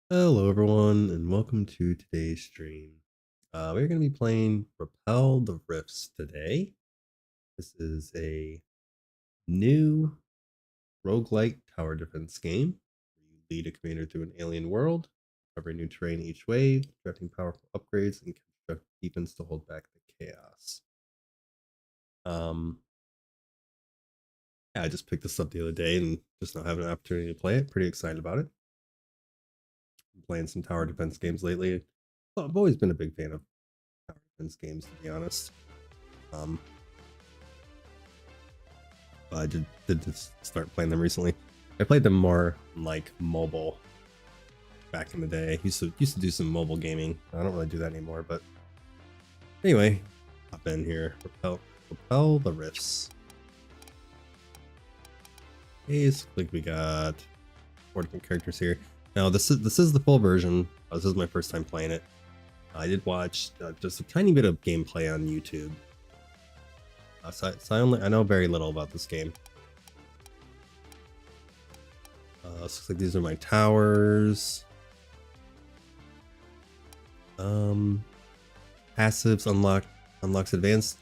Hello everyone and welcome to today's stream. We're going to be playing Repel the Rifts today. This is a new roguelite tower defense game. You lead a commander through an alien world, covering new terrain each wave, directing powerful upgrades, and construct defense to hold back the chaos. Yeah, I just picked this up the other day and just not having an opportunity to play it. Pretty excited about it. Been playing some tower defense games lately. Well, I've always been a big fan of tower defense games, to be honest. I did just start playing them recently. I played them more like mobile back in the day. Used to do some mobile gaming. I don't really do that anymore, but anyway, hop in here. Repel the Rifts. Okay, so like we got 4 different characters here. Now this is the full version. This is my first time playing it. I did watch just a tiny bit of gameplay on YouTube. So I know very little about this game. Looks like these are my towers. Passives unlocks advanced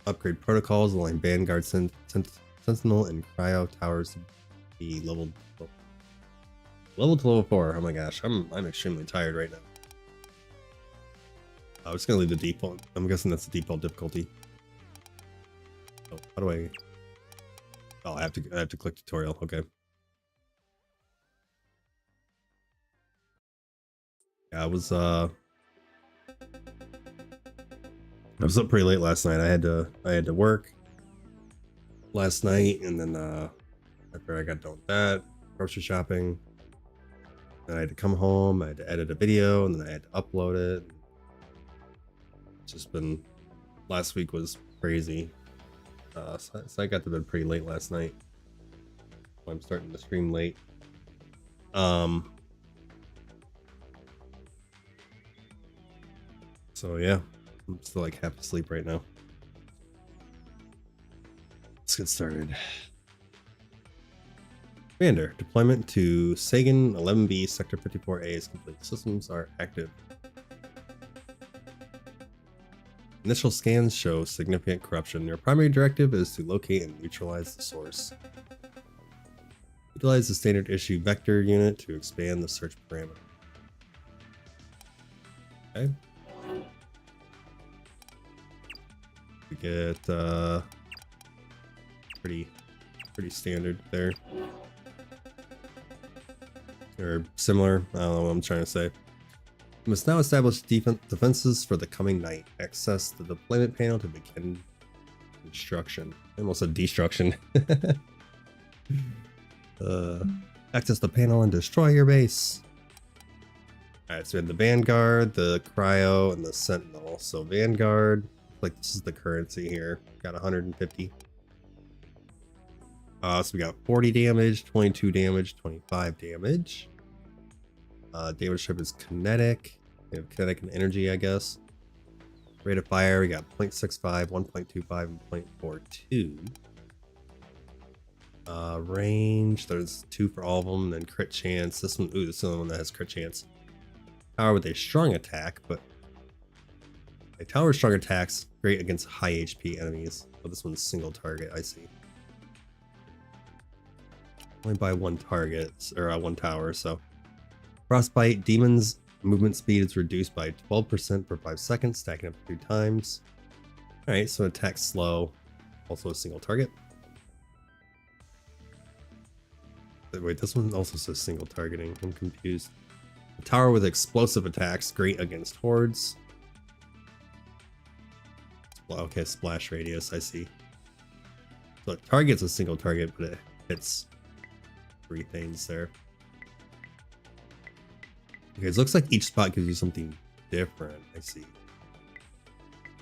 upgrade protocols, align Vanguard, Sentinel, and Cryo towers to be level to level 4. Oh my gosh, I'm extremely tired right now. I'm just gonna leave the default. I'm guessing that's the default difficulty. Oh, how do I? Oh, I have to click tutorial. Okay. Yeah, I was up pretty late last night. I had to work last night, and then after I got done with that, grocery shopping, then I had to come home. I had to edit a video, and then I had to upload it. It's just been, last week was crazy. So I got to bed pretty late last night. I'm starting to stream late. So yeah, I'm still like half asleep right now. Let's get started. Commander, deployment to Sagan 11B Sector 54A is complete. Systems are active. Initial scans show significant corruption. Your primary directive is to locate and neutralize the source. Utilize the standard issue vector unit to expand the search parameter. Okay. We get pretty standard there. Or similar. I don't know what I'm trying to say. You must now establish defenses for the coming night. Access the deployment panel to begin construction. I almost said destruction. Access the panel and destroy your base. Alright, so we have the Vanguard, the Cryo, and the Sentinel. So Vanguard, like this is the currency here. Got 150. So we got 40 damage, 22 damage, 25 damage. Damage type is kinetic. We have kinetic and energy, I guess. Rate of fire, we got 0.65, 1.25, and 0.42. Range, there's 2 for all of them, and then crit chance. This one, ooh, this is the only one that has crit chance. Power with a strong attack, but a tower strong attacks great against high HP enemies. Oh, this one's single target, I see. Only by 1 target, or 1 tower, so. Frostbite, demons movement speed is reduced by 12% per 5 seconds, stacking up 2 times. Alright, so attack slow, also a single target. Wait, this one also says single targeting. I'm confused. A tower with explosive attacks, great against hordes. Okay, splash radius, I see. So it targets a single target, but it hits 3 things there. Okay, it looks like each spot gives you something different. I see.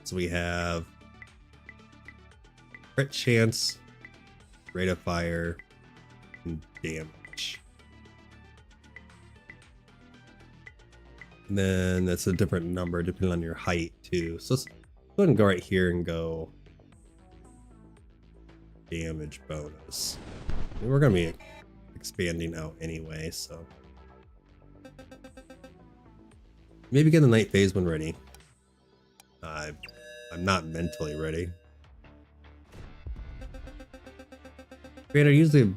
So we have crit chance, rate of fire, and damage. And then that's a different number depending on your height too. So let's go ahead and go right here and go damage bonus. And we're gonna be expanding out anyway, so Maybe get the night phase when ready. I'm not mentally ready. Creator, usually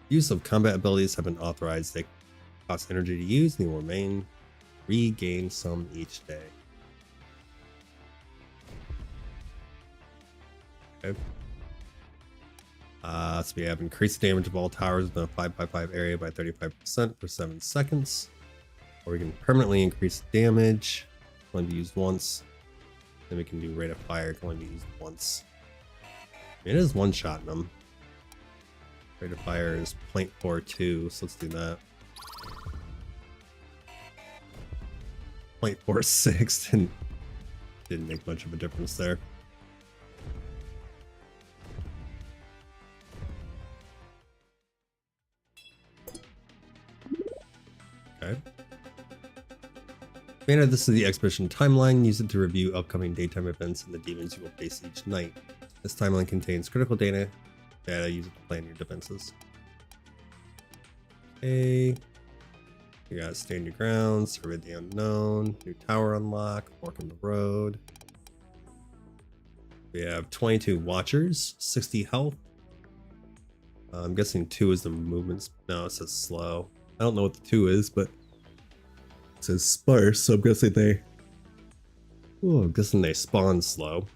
use of combat abilities have been authorized. They cost energy to use and they will regain some each day. Okay. So we have increased damage of all towers within a 5x5 area by 35% for 7 seconds. Or we can permanently increase damage. Can only be used once. Then we can do rate of fire. Can only be used once. It is one-shotting them. Rate of fire is 0.42, so let's do that. 0.46 didn't make much of a difference there. Okay. Commander, this is the expedition timeline. Use it to review upcoming daytime events and the demons you will face each night. This timeline contains critical data. Use it to plan your defenses. Okay. You gotta stand your ground, survey the unknown, new tower unlock, fork in the road. We have 22 watchers, 60 health. I'm guessing 2 is the movements. No, it says slow. I don't know what the 2 is, but it says sparse, so I'm guessing they spawn slow.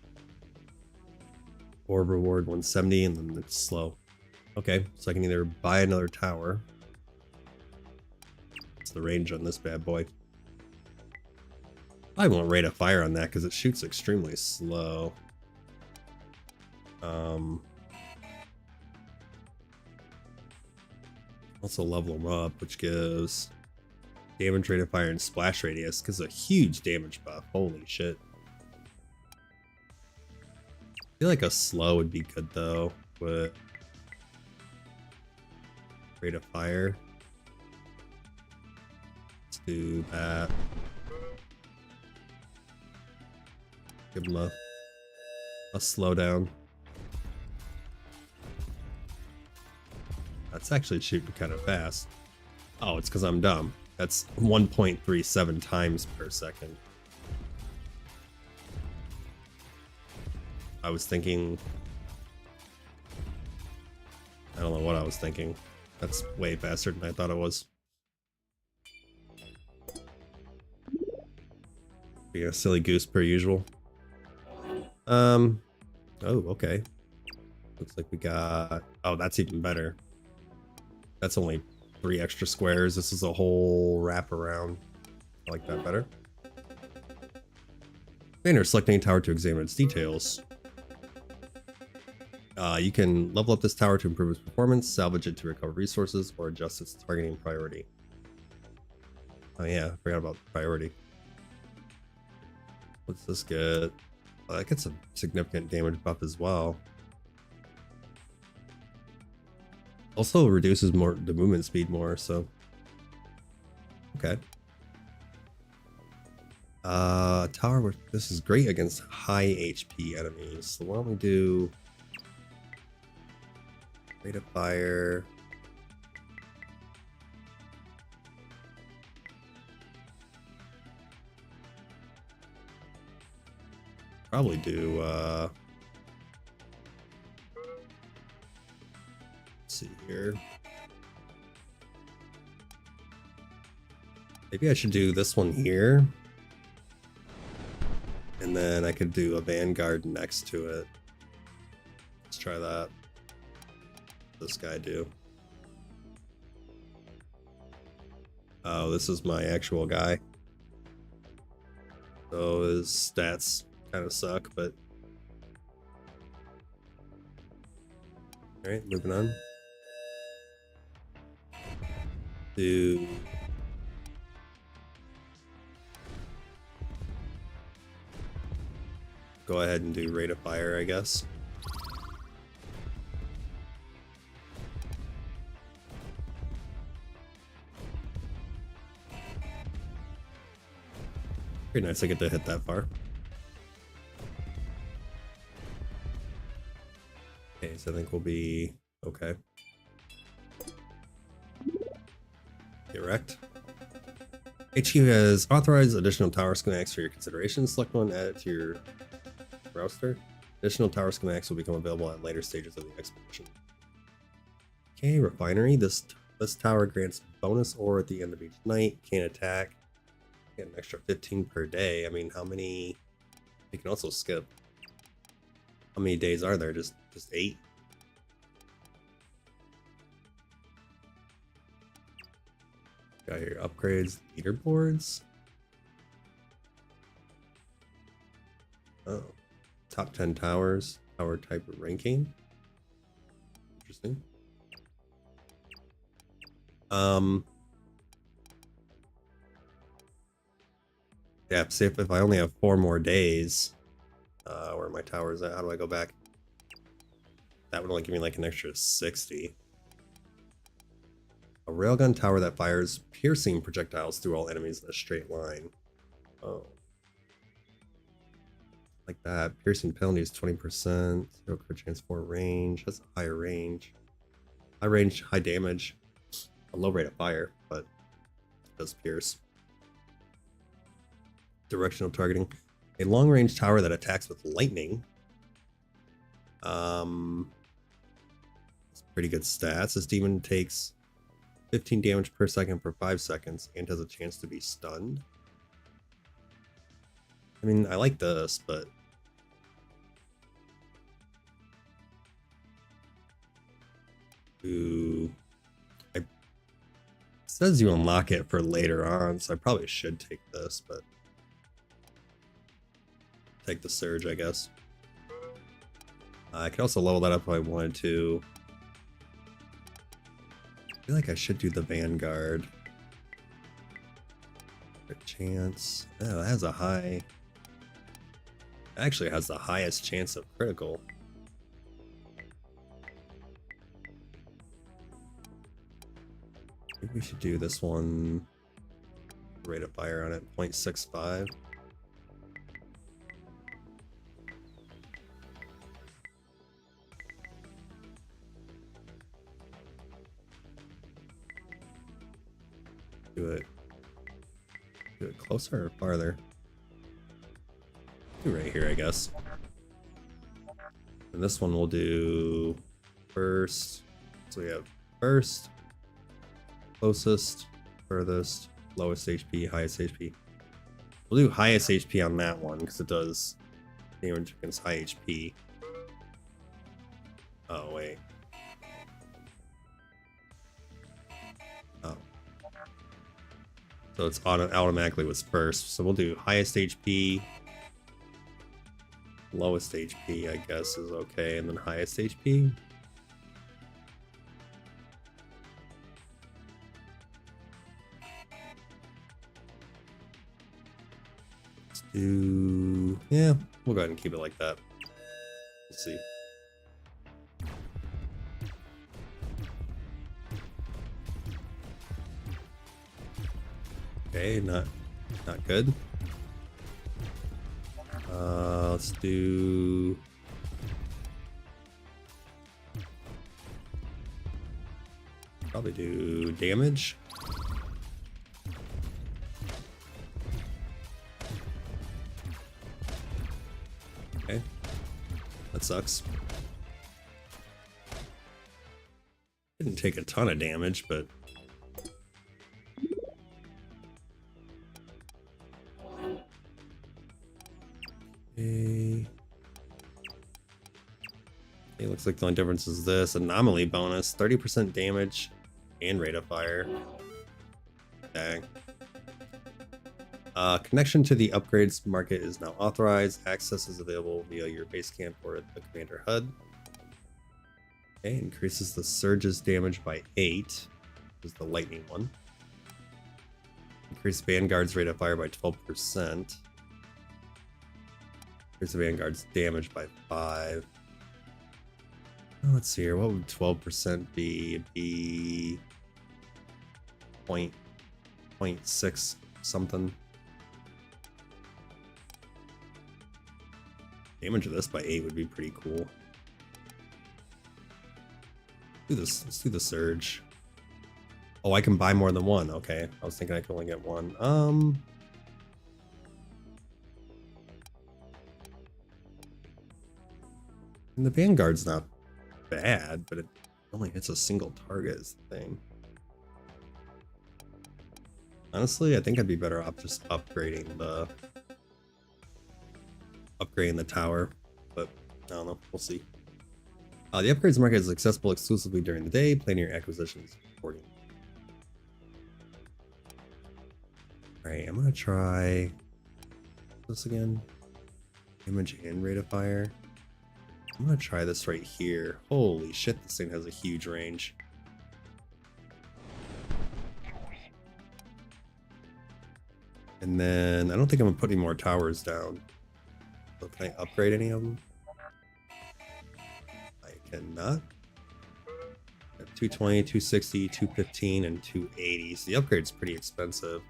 Or reward 170 and then it's slow. Okay, so I can either buy another tower. What's the range on this bad boy? I won't rate a fire on that because it shoots extremely slow. Also level them up, which gives damage rate of fire and splash radius, because a huge damage buff. Holy shit. I feel like a slow would be good though, with rate of fire. Let's do that. Give him a slowdown. That's actually shooting kind of fast. Oh, it's because I'm dumb. That's 1.37 times per second. I was thinking... I don't know what I was thinking. That's way faster than I thought it was. Being a silly goose per usual. Oh, okay. Looks like we got... Oh, that's even better. That's only 3 extra squares. This is a whole wraparound. I like that better. Banner, selecting a tower to examine its details. You can level up this tower to improve its performance, salvage it to recover resources, or adjust its targeting priority. Oh yeah, I forgot about priority. What's this get? That gets a significant damage buff as well. Also reduces the movement speed more, so okay. Tower, this is great against high HP enemies. So why don't we do rate of fire? Probably do let's see here. Maybe I should do this one here. And then I could do a vanguard next to it. Let's try that. This guy do. Oh, this is my actual guy. So his stats kind of suck, but all right, moving on. Do go ahead and do rate of fire, I guess. Pretty nice I get to hit that far. Okay, so I think we'll be okay. Get wrecked. HQ has authorized additional tower schematics for your consideration. Select one, add it to your roster. Additional tower schematics will become available at later stages of the expedition. Okay, refinery. This tower grants bonus ore at the end of each night. Can't attack. Get an extra 15 per day. I mean, how many? You can also skip. How many days are there? Just 8. Got your upgrades, leaderboards. Oh, top 10 towers, tower type ranking. Interesting. Yeah, see if I only have 4 more days, where are my towers at? How do I go back? That would only give me like an extra 60. A railgun tower that fires piercing projectiles through all enemies in a straight line. Oh. Like that. Piercing penalty is 20%. 0 crit chance for range. That's a higher range. High range, high damage. A low rate of fire, but it does pierce. Directional targeting. A long range tower that attacks with lightning. It's pretty good stats. This demon takes 15 damage per second for 5 seconds and has a chance to be stunned. I mean, I like this, but ooh, it says you unlock it for later on, so I probably should take this, but take the surge, I guess. I could also level that up if I wanted to. I feel like I should do the Vanguard. Crit chance. Oh, it has a high. Actually has the highest chance of critical. Maybe we should do this one. Rate of fire on it, 0.65. Do it closer or farther? Do right here, I guess. And this one we'll do first. So we have first, closest, furthest, lowest HP, highest HP. We'll do highest HP on that one because it does damage against high HP. Oh, wait. Oh. So it's automatically was first. So we'll do highest HP. Lowest HP, I guess, is okay, and then highest HP. Let's do... yeah, we'll go ahead and keep it like that. Let's see. Okay, not good. Let's do... probably do damage. Okay. That sucks. Didn't take a ton of damage, but... It looks like the only difference is this anomaly bonus, 30% damage and rate of fire. Dang. Connection to the upgrades market is now authorized. Access is available via your base camp or the commander HUD. Okay, increases the surge's damage by 8. This is the lightning one. Increase Vanguard's rate of fire by 12%. Here's the Vanguard's damage by 5. Oh, let's see here. What would 12% be? It'd be 0.6 something. Damage of this by 8 would be pretty cool. Do this. Let's do the surge. Oh, I can buy more than one. Okay, I was thinking I could only get one. And the Vanguard's not bad, but it only hits a single target is the thing. Honestly, I think I'd be better off just upgrading the tower, but I don't know. We'll see. The upgrades market is accessible exclusively during the day. Plan your acquisitions accordingly. Alright, I'm gonna try this again. Damage and rate of fire. I'm gonna try this right here. Holy shit, this thing has a huge range. And then I don't think I'm gonna put any more towers down. So can I upgrade any of them? I cannot. 220, 260, 215, and 280. So the upgrade's pretty expensive.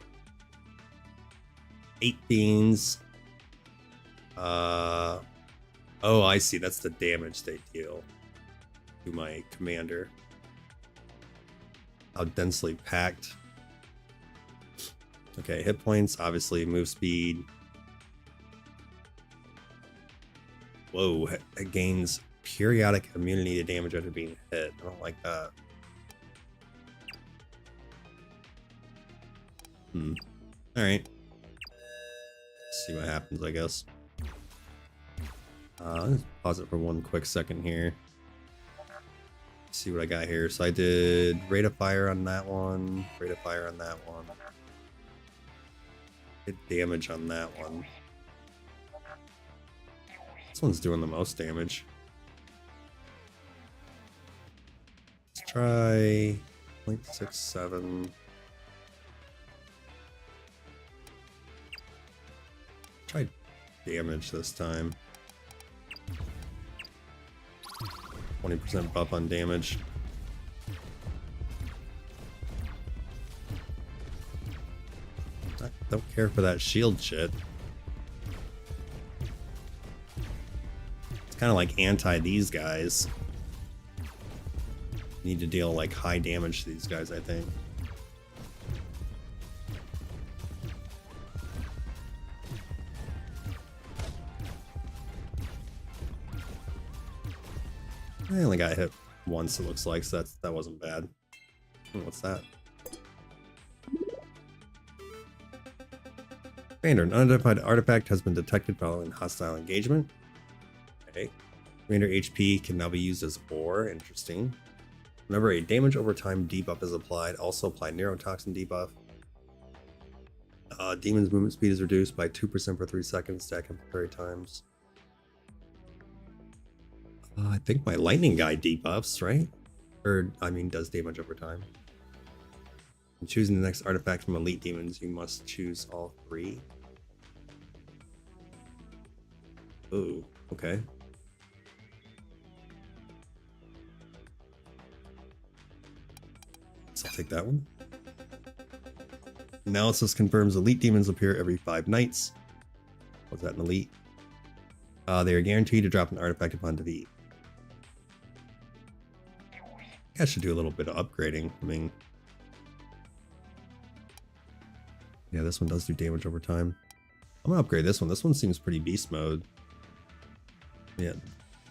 8 beans. Oh, I see. That's the damage they deal to my commander. How densely packed. Okay, hit points, obviously, move speed. Whoa, it gains periodic immunity to damage after being hit. I don't like that. Alright. See what happens, I guess. Let's pause it for one quick second here. See what I got here. So I did rate of fire on that one, rate of fire on that one. Hit damage on that one. This one's doing the most damage. Let's try 0.67. Try damage this time. 20% buff on damage. I don't care for that shield shit. It's kind of like anti these guys. You need to deal like high damage to these guys, I think. I only got hit once, it looks like, so that wasn't bad. What's that? Commander, an unidentified artifact has been detected following hostile engagement. Okay. Commander HP can now be used as ore. Interesting. Whenever a damage over time debuff is applied, also apply neurotoxin debuff. Demon's movement speed is reduced by 2% for 3 seconds, stack up 30 times. I think my lightning guy debuffs, right? Or, I mean, does damage over time. When choosing the next artifact from elite demons, you must choose all 3. Ooh, okay. So I'll take that one. Analysis confirms elite demons appear every 5 nights. Was that an elite? They are guaranteed to drop an artifact upon defeat. I should do a little bit of upgrading. I mean, yeah, this one does do damage over time. I'm gonna upgrade this one. This one seems pretty beast mode. Yeah,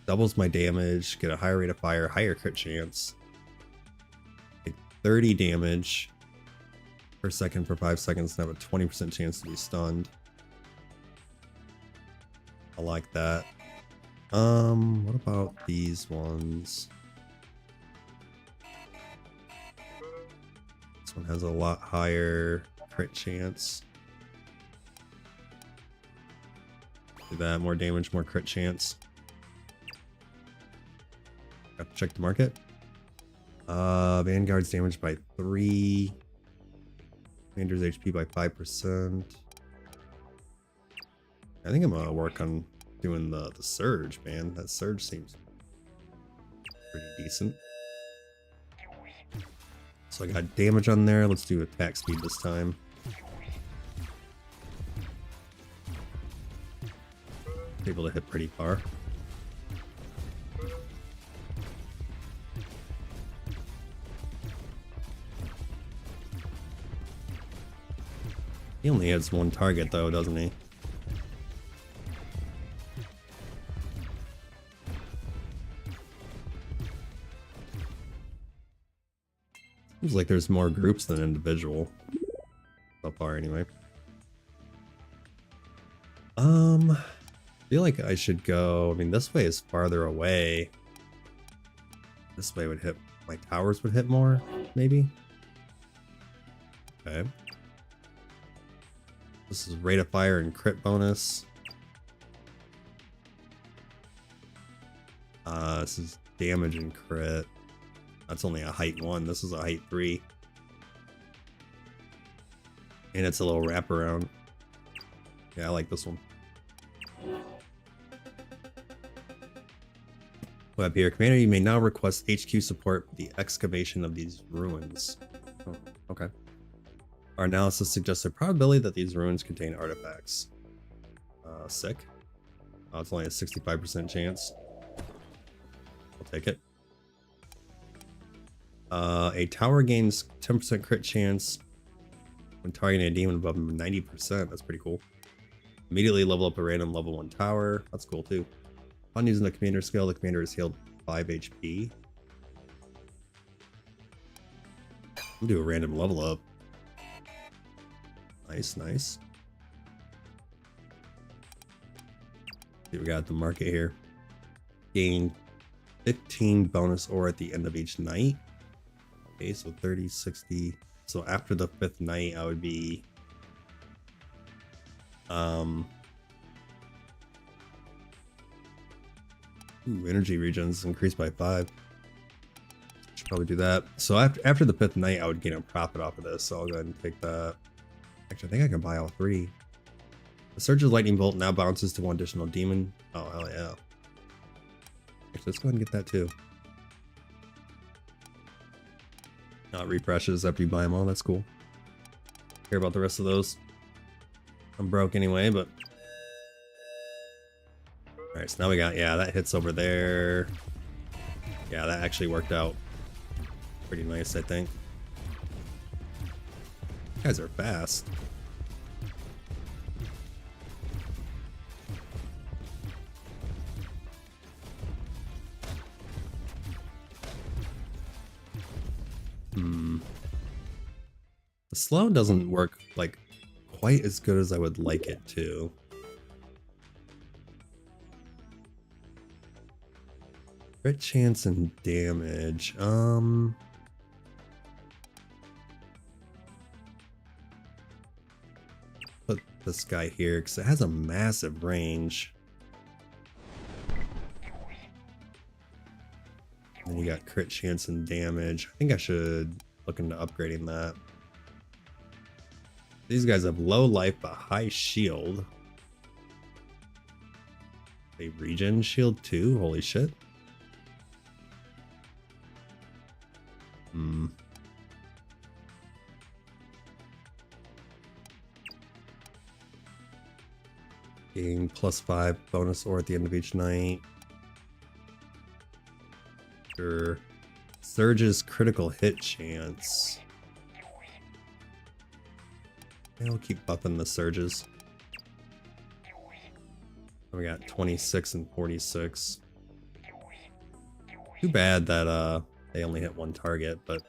doubles my damage, get a higher rate of fire, higher crit chance. Take 30 damage per second for 5 seconds and have a 20% chance to be stunned. I like that. What about these ones? This one has a lot higher crit chance. Do that, more damage, more crit chance. Got to check the market. Vanguard's damage by 3. Commander's HP by 5%. I think I'm gonna work on doing the surge, man. That surge seems pretty decent. So I got damage on there. Let's do attack speed this time. Able to hit pretty far. He only has one target though, doesn't he? Seems like there's more groups than individual. So far anyway. I feel like I should go, I mean this way is farther away. This way would hit, my towers would hit more, maybe? Okay. This is rate of fire and crit bonus. This is damage and crit. That's only a height 1. This is a height 3. And it's a little wraparound. Yeah, I like this one. Up here, Commander, you may now request HQ support for the excavation of these ruins. Oh, okay. Our analysis suggests a probability that these ruins contain artifacts. Sick. Oh, it's only a 65% chance. I'll take it. A tower gains 10% crit chance when targeting a demon above 90%. That's pretty cool. Immediately level up a random level 1 tower. That's cool too. Upon using the commander skill, the commander is healed 5 HP. I'll do a random level up. Nice, nice. See what we got at the market here. Gain 15 bonus ore at the end of each night. Okay, so 30, 60. So after the 5th night, I would be energy regions increased by 5. Should probably do that. So after the 5th night, I would gain a profit off of this. So I'll go ahead and take that. Actually, I think I can buy all 3. The Surge's Lightning Bolt now bounces to 1 additional demon. Oh, hell yeah. Actually, let's go ahead and get that too. Not refreshes after you buy them all. That's cool. Care about the rest of those. I'm broke anyway, but... Alright, so now we got... Yeah, that hits over there. Yeah, that actually worked out pretty nice, I think. You guys are fast. The slow doesn't work like quite as good as I would like it to. Crit chance and damage. Put this guy here because it has a massive range. And then you got crit chance and damage. I think I should look into upgrading that. These guys have low life but high shield. A regen shield too? Holy shit. Gain +5 bonus ore at the end of each night. Sure. Surge's critical hit chance. Yeah, we'll keep buffing the surges. We got 26 and 46. Too bad that they only hit 1 target, but...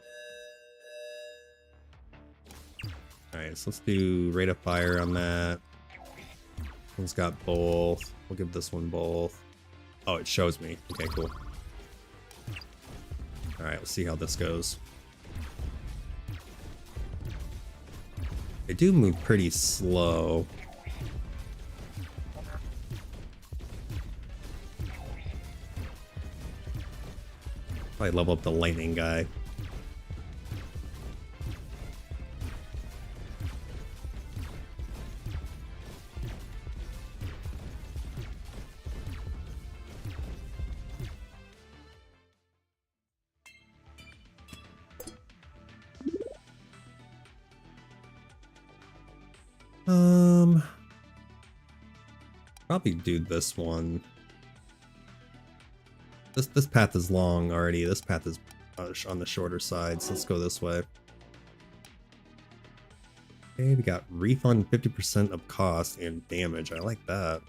Alright, so let's do rate of fire on that. This one's got both. We'll give this one both. Oh, it shows me. Okay, cool. Alright, we'll see how this goes. They do move pretty slow. Probably level up the lightning guy. Probably do this one. This path is long already. This path is on the shorter side, so let's go this way. Okay, we got refund 50% of cost and damage. I like that.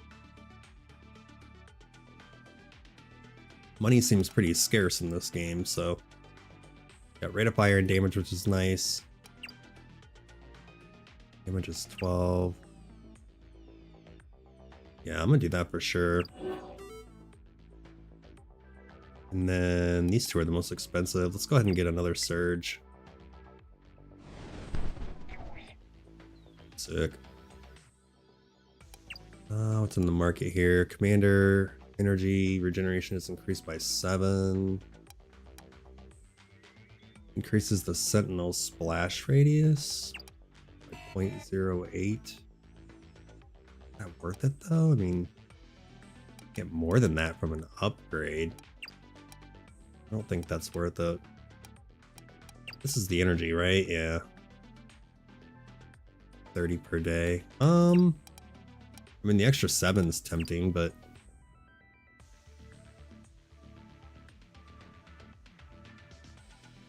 Money seems pretty scarce in this game, so got rate of fire and damage, which is nice. Damage is 12. Yeah, I'm gonna do that for sure. And then these two are the most expensive. Let's go ahead and get another surge. Sick. What's in the market here? Commander energy regeneration is increased by 7. Increases the sentinel splash radius by 0.08. Is that worth it though? I mean, get more than that from an upgrade. I don't think that's worth it. This is the energy, right? Yeah. 30 per day. I mean, the extra 7's tempting, but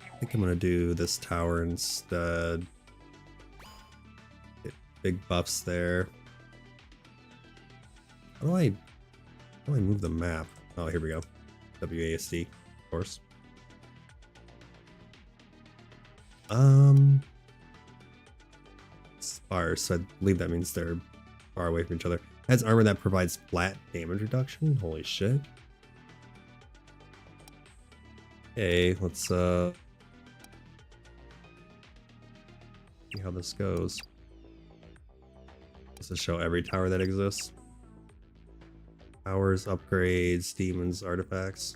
I think I'm gonna do this tower instead. Get big buffs there. How do I move the map? Oh, here we go. WASD, of course. Sparse, so I believe that means they're far away from each other. Has armor that provides flat damage reduction. Holy shit. Okay, let's see how this goes. Does it show every tower that exists? Towers, upgrades, demons, artifacts.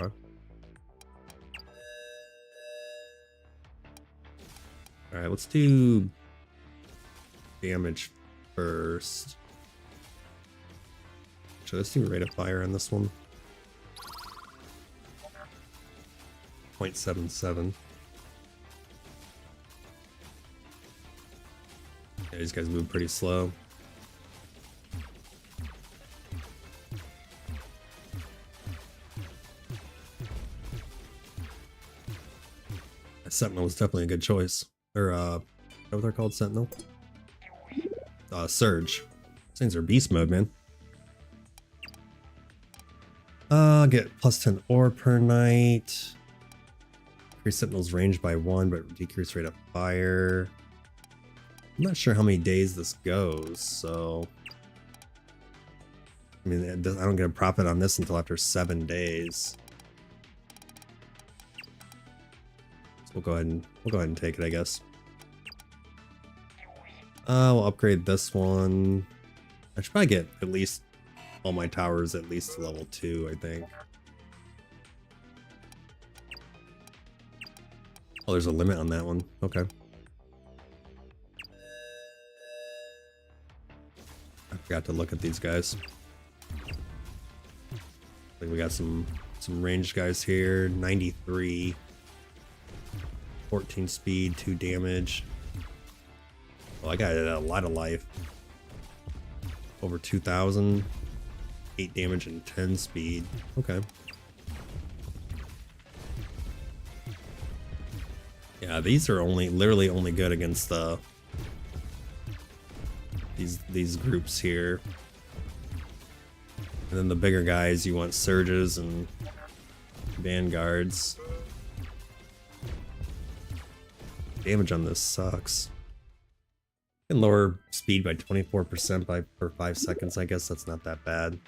Okay. Alright, let's do damage first. Should I just do rate of fire on this one? 0.77. Yeah, these guys move pretty slow. Sentinel was definitely a good choice. Or, what they're called? Sentinel? Surge. These things are beast mode, man. Get plus 10 ore per night. Increase Sentinel's range by 1, but decrease rate of fire. I'm not sure how many days this goes, so... I mean, I don't get a profit on this until after 7 days. So we'll go ahead and take it, I guess. We'll upgrade this one. I should probably get at least all my towers at least to level 2, I think. Oh, there's a limit on that one. Okay. I forgot to look at these guys. I think we got some ranged guys here. 93. 14 speed, 2 damage. Well, I got a lot of life. Over 2,000. 8 damage and 10 speed. Okay. Yeah, these are literally only good against the these groups here. And then the bigger guys, you want surges and vanguards. Damage on this sucks. Can lower speed by 24% per 5 seconds. I guess that's not that bad.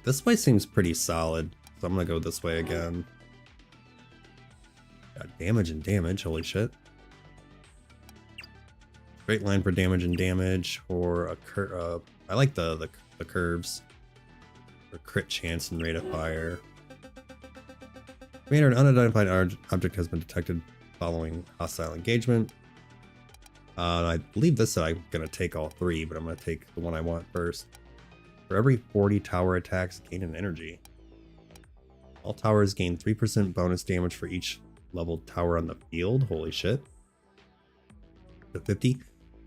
This way seems pretty solid, so I'm gonna go this way again. Got damage and damage. Holy shit! Straight line for damage and damage, or a curve. I like the curves. For crit chance and rate of fire. Commander, an unidentified object has been detected following hostile engagement. I believe this I'm gonna take all 3, but I'm gonna take the one I want first. For every 40 tower attacks, gain an energy. All towers gain 3% bonus damage for each leveled tower on the field. Holy shit. To 50.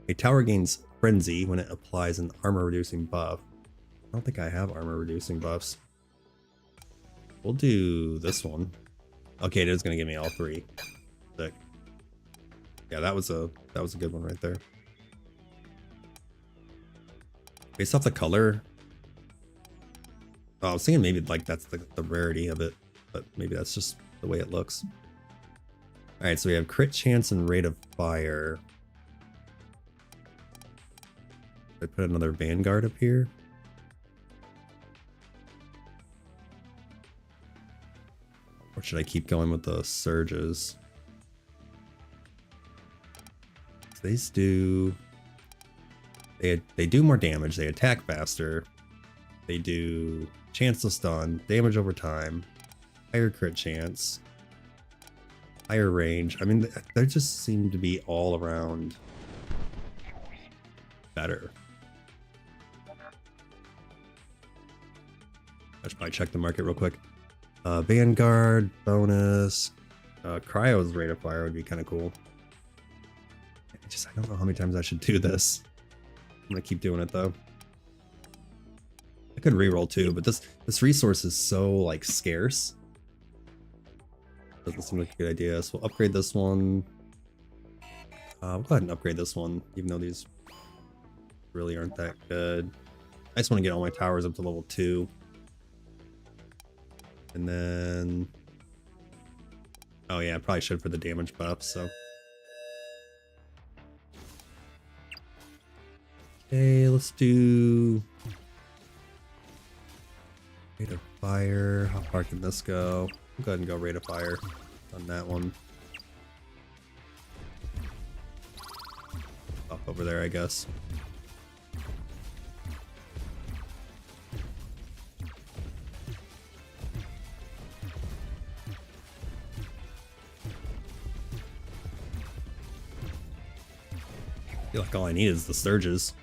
A tower gains Frenzy when it applies an armor reducing buff. I don't think I have armor reducing buffs. We'll do this one. Okay, it is going to give me all 3. Sick. Yeah, that was a good one right there. Based off the color, I was thinking maybe like that's the rarity of it, but maybe that's just the way it looks. All right, so we have crit chance and rate of fire. I put another Vanguard up here. Or should I keep going with the surges? So these do... They do more damage, they attack faster, they do chance to stun, damage over time, higher crit chance, higher range. I mean, they just seem to be all around better. I should probably check the market real quick. Vanguard, bonus, Cryo's rate of fire would be kind of cool. I don't know how many times I should do this. I'm gonna keep doing it though. I could reroll too, but this resource is so like scarce. Doesn't seem like a good idea. So we'll upgrade this one. We'll go ahead and upgrade this one, even though these really aren't that good. I just want to get all my towers up to level 2. And then... oh yeah, I probably should for the damage buff, so... okay, let's do... rate of fire. How far can this go? I'll go ahead and go rate of fire on that one. Up over there, I guess. I feel like all I need is the surges.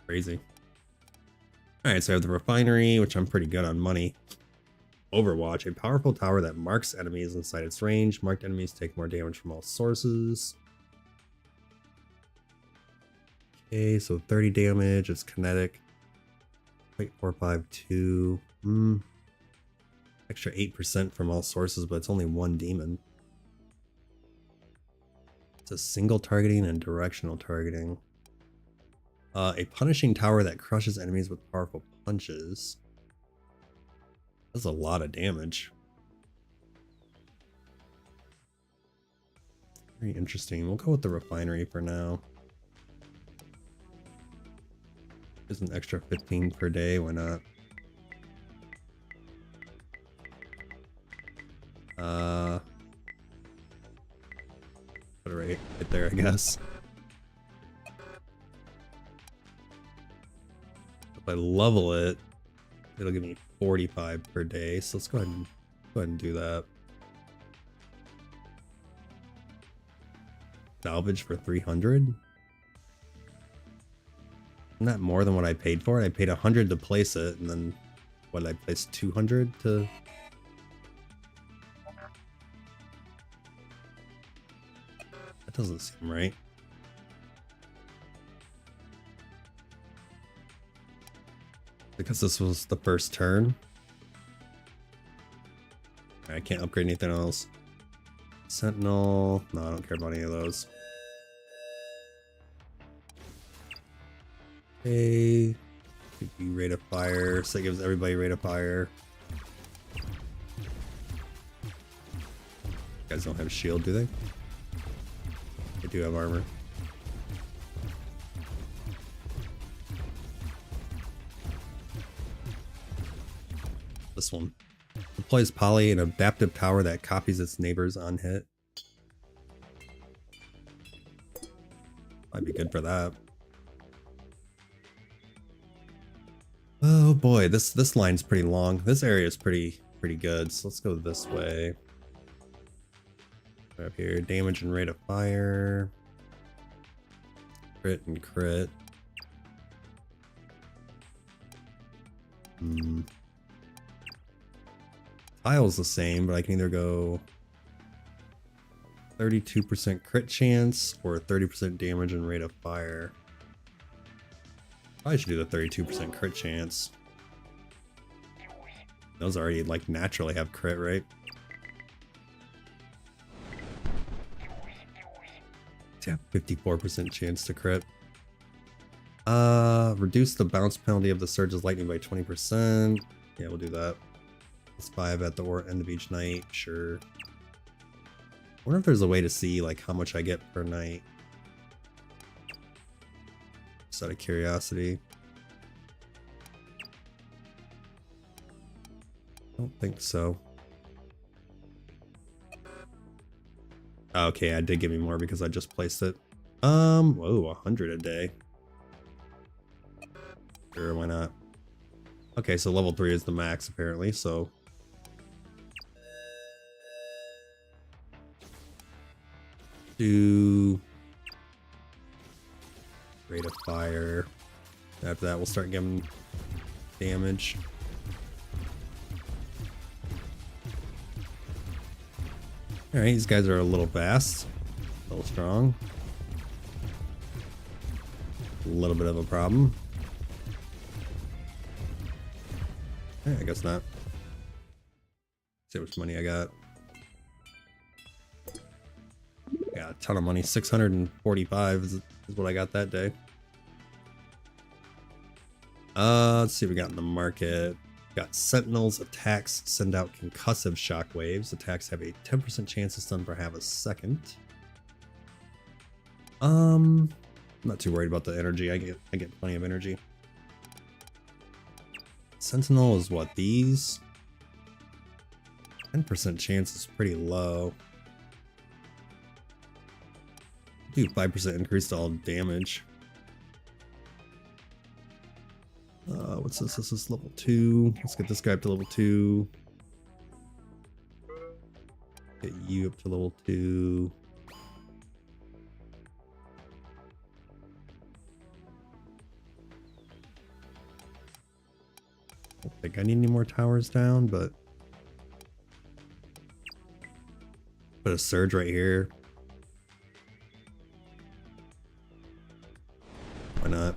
Crazy. Alright, so I have the refinery, which I'm pretty good on money. Overwatch, a powerful tower that marks enemies inside its range. Marked enemies take more damage from all sources. Okay, so 30 damage, it's kinetic. 452. Extra 8% from all sources, but it's only one demon. It's a single targeting and directional targeting. A punishing tower that crushes enemies with powerful punches. That's a lot of damage. Very interesting. We'll go with the refinery for now. There's an extra 15 per day, why not? Put it right there, I guess. If I level it, it'll give me 45 per day, so let's go ahead and do that. Salvage for 300? Isn't that more than what I paid for it? I paid 100 to place it, and then what did I place? 200 to... that doesn't seem right. Because this was the first turn. I can't upgrade anything else. Sentinel. No, I don't care about any of those. Okay. Rate of fire. So that gives everybody rate of fire. Guys don't have a shield, do they? They do have armor. This one. Deploys Poly, an adaptive tower that copies its neighbors on hit. Might be good for that. Oh boy, this line's pretty long. This area is pretty good. So let's go this way. Up here, damage and rate of fire. Crit and crit. Tile's the same, but I can either go 32% crit chance or 30% damage and rate of fire. Probably should do the 32% crit chance. Those already like naturally have crit, right? Yeah, 54% chance to crit. Reduce the bounce penalty of the Surge's lightning by 20%. Yeah, we'll do that. It's 5 at the end of each night. Sure. I wonder if there's a way to see like how much I get per night. Just out of curiosity. I don't think so. Okay, I did give me more because I just placed it. Whoa, 100 a day. Sure, why not? Okay, so level 3 is the max apparently, so. Do rate of fire. After that, we'll start getting damage. All right, these guys are a little fast, a little strong. A little bit of a problem. I guess not. See how much money I got. Got a ton of money. 645 is what I got that day. Let's see what we got in the market. Got Sentinels. Attacks send out concussive shockwaves. Attacks have a 10% chance to stun for half a second. I'm not too worried about the energy. I get plenty of energy. Sentinel is what, these? 10% chance is pretty low. Do 5% increase to all damage. What's this? This is level 2. Let's get this guy up to level 2. Get you up to level 2. I don't think I need any more towers down, but put a surge right here. Why not?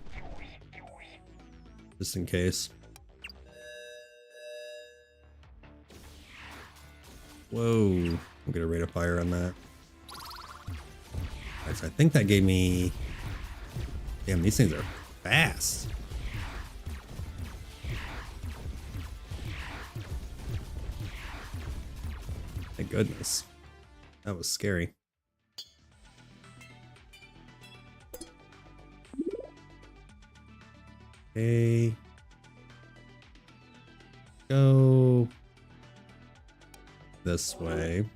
Just in case. Whoa, I'm gonna rate a fire on that. Alright, so I think that gave me. Damn, these things are fast. Thank goodness. That was scary. Okay. Go this way.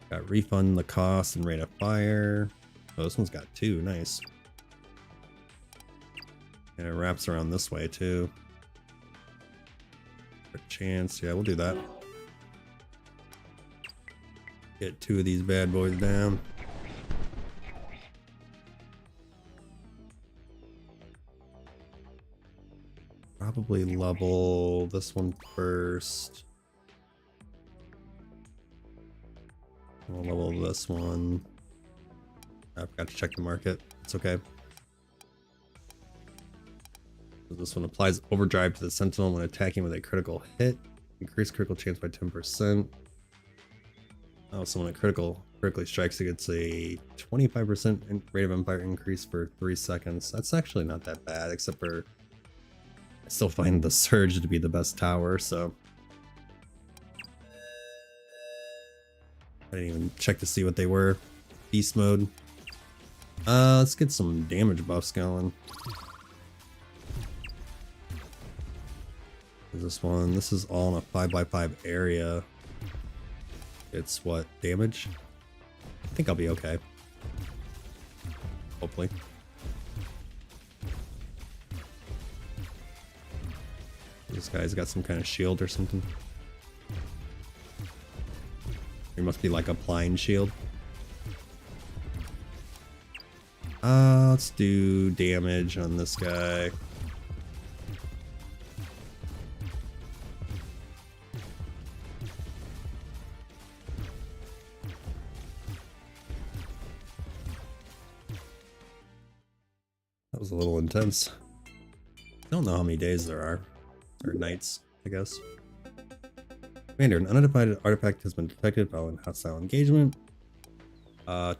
Got refund the cost and rate of fire. Oh, this one's got 2. Nice. And it wraps around this way too. For chance. Yeah, we'll do that. Get 2 of these bad boys down. Probably level this one first. We'll level this one. I forgot to check the market. It's okay. So this one applies overdrive to the sentinel when attacking with a critical hit. Increase critical chance by 10%. Oh, so when it critically strikes, it gets a 25% rate of empire increase for 3 seconds. That's actually not that bad, except for I still find the surge to be the best tower, so I didn't even check to see what they were. Beast mode. Let's get some damage buffs going. This one, this is all in a 5x5 area. It's what, damage? I think I'll be okay. Hopefully. This guy's got some kind of shield or something. There must be like a applying shield. Let's do damage on this guy. That was a little intense. I don't know how many days there are, or nights. I guess. Commander, an unidentified artifact has been detected following hostile engagement.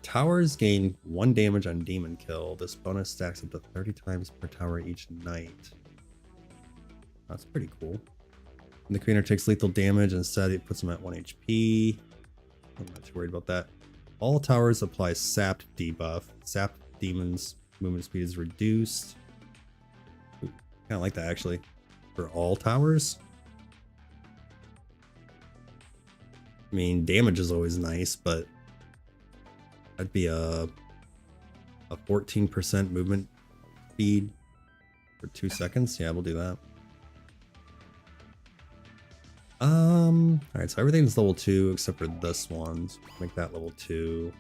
Towers gain 1 damage on demon kill. This bonus stacks up to 30 times per tower each night. That's pretty cool. When the commander takes lethal damage, instead it puts him at 1 HP. I'm not too worried about that. All towers apply sapped debuff. Sapped demons movement speed is reduced. Kind of like that actually. For all towers. I mean, damage is always nice, but that'd be a 14% movement speed for 2 seconds. Yeah, we'll do that. Alright, so everything's level 2 except for this one. So make that level 2.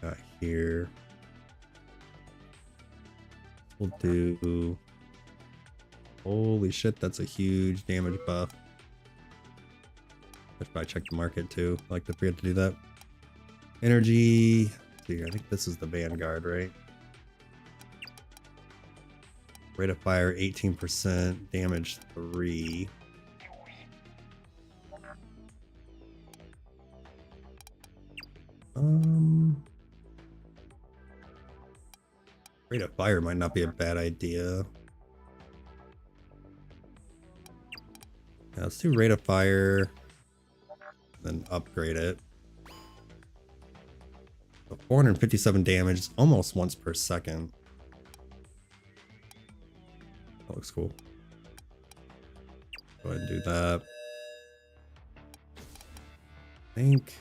Got here. We'll do... Holy shit, that's a huge damage buff. I should probably check the market too. I like to forget to do that. Energy. See, I think this is the Vanguard, right? Rate of fire 18%, damage 3. Rate of fire might not be a bad idea. Yeah, let's do rate of fire, then upgrade it. So 457 damage, almost once per second. That looks cool. Go ahead and do that. I think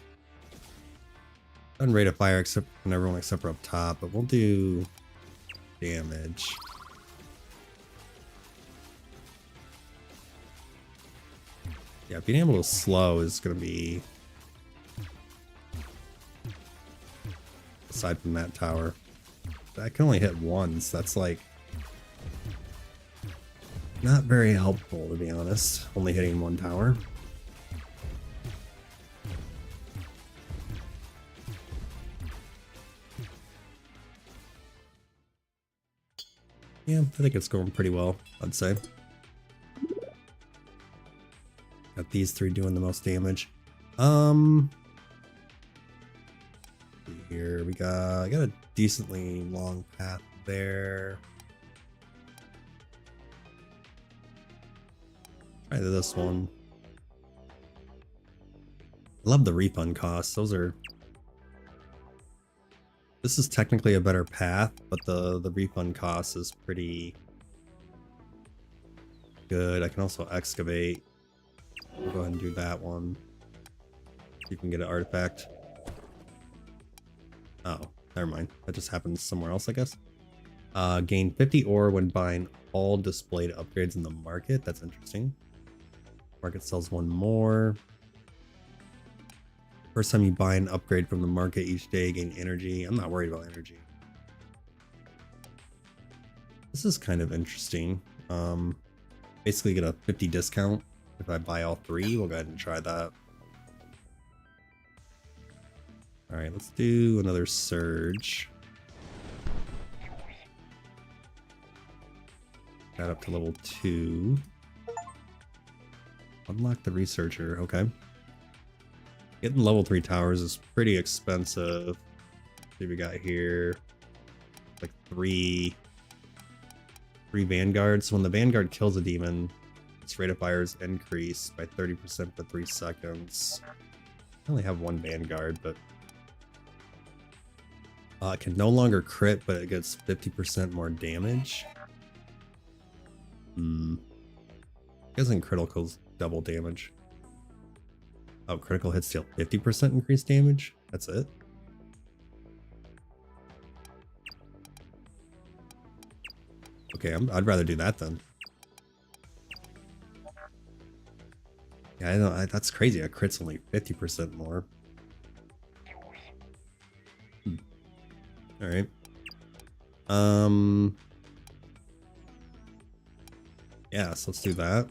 done rate of fire except on everyone except for up top, but we'll do damage. Yeah, being able to slow is going to be, aside from that tower. That can only hit once. That's like not very helpful, to be honest. Only hitting 1 tower. Yeah, I think it's going pretty well, I'd say. Got these 3 doing the most damage. Here we got, I got a decently long path there. Try this one. I love the refund costs. Those are, this is technically a better path, but the refund cost is pretty good. I can also excavate. We'll go ahead and do that one. You can get an artifact. Oh, never mind. That just happens somewhere else, I guess. Gain 50 ore when buying all displayed upgrades in the market. That's interesting. Market sells 1 more. First time you buy an upgrade from the market each day, gain energy. I'm not worried about energy. This is kind of interesting. Basically get a 50 discount if I buy all 3. We'll go ahead and try that. Alright, let's do another surge. Got up to level 2. Unlock the researcher, okay. Getting level 3 towers is pretty expensive. Let's see what we got here. Like 3 Vanguards. So when the Vanguard kills a demon, its rate of fire is increased by 30% for 3 seconds. I only have 1 Vanguard, but it can no longer crit, but it gets 50% more damage. Isn't criticals double damage? Oh, critical hits deal 50% increased damage? That's it? Okay, I'd rather do that then. Yeah, I know, that's crazy. A crit's only 50% more. Alright. Yeah, so let's do that.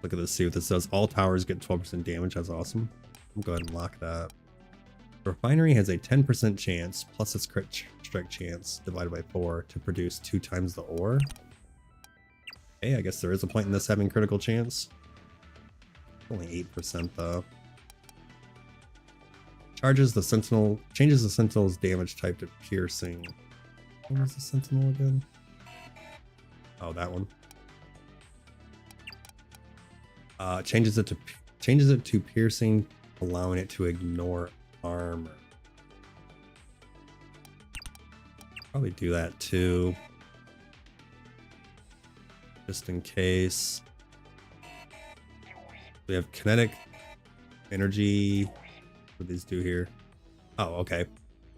Look at this, see what this does. All towers get 12% damage. That's awesome. I'll go ahead and lock that. Refinery has a 10% chance plus its crit strike chance divided by 4 to produce 2 times the ore. Hey, I guess there is a point in this having critical chance. Only 8% though. Changes the Sentinel's damage type to piercing. What was the Sentinel again? Oh, that one. Changes it to piercing, allowing it to ignore armor. Probably do that too, just in case. We have kinetic, energy. What do these do here? Oh, okay.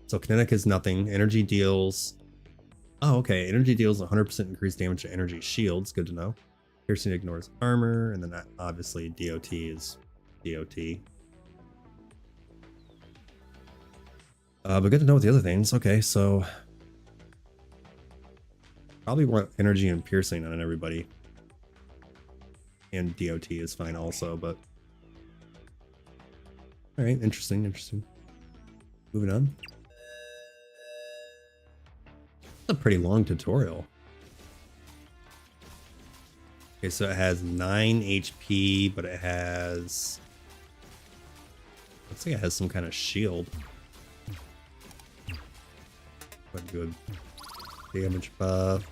So kinetic is nothing. Energy deals. Oh, okay. Energy deals 100% increased damage to energy shields. Good to know. Piercing ignores armor, and then that, obviously DOT is DOT. But good to know with the other things. Okay, so probably want energy and piercing on everybody. And DOT is fine also, but all right, interesting, interesting. Moving on. It's a pretty long tutorial. Okay, so it has 9 HP, but it has, looks like it has some kind of shield. Quite good damage buff.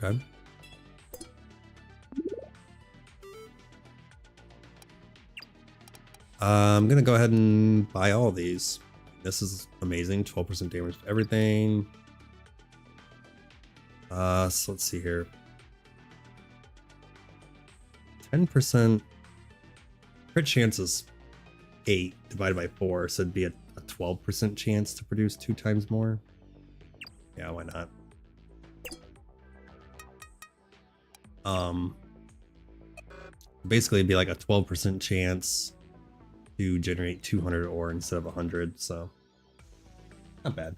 Okay. I'm gonna go ahead and buy all these. This is amazing. 12% damage to everything. So let's see here. 10% crit chance is 8 divided by 4, so it'd be a 12% chance to produce 2 times more. Yeah, why not? Basically it'd be like a 12% chance to generate 200 ore instead of 100, so not bad.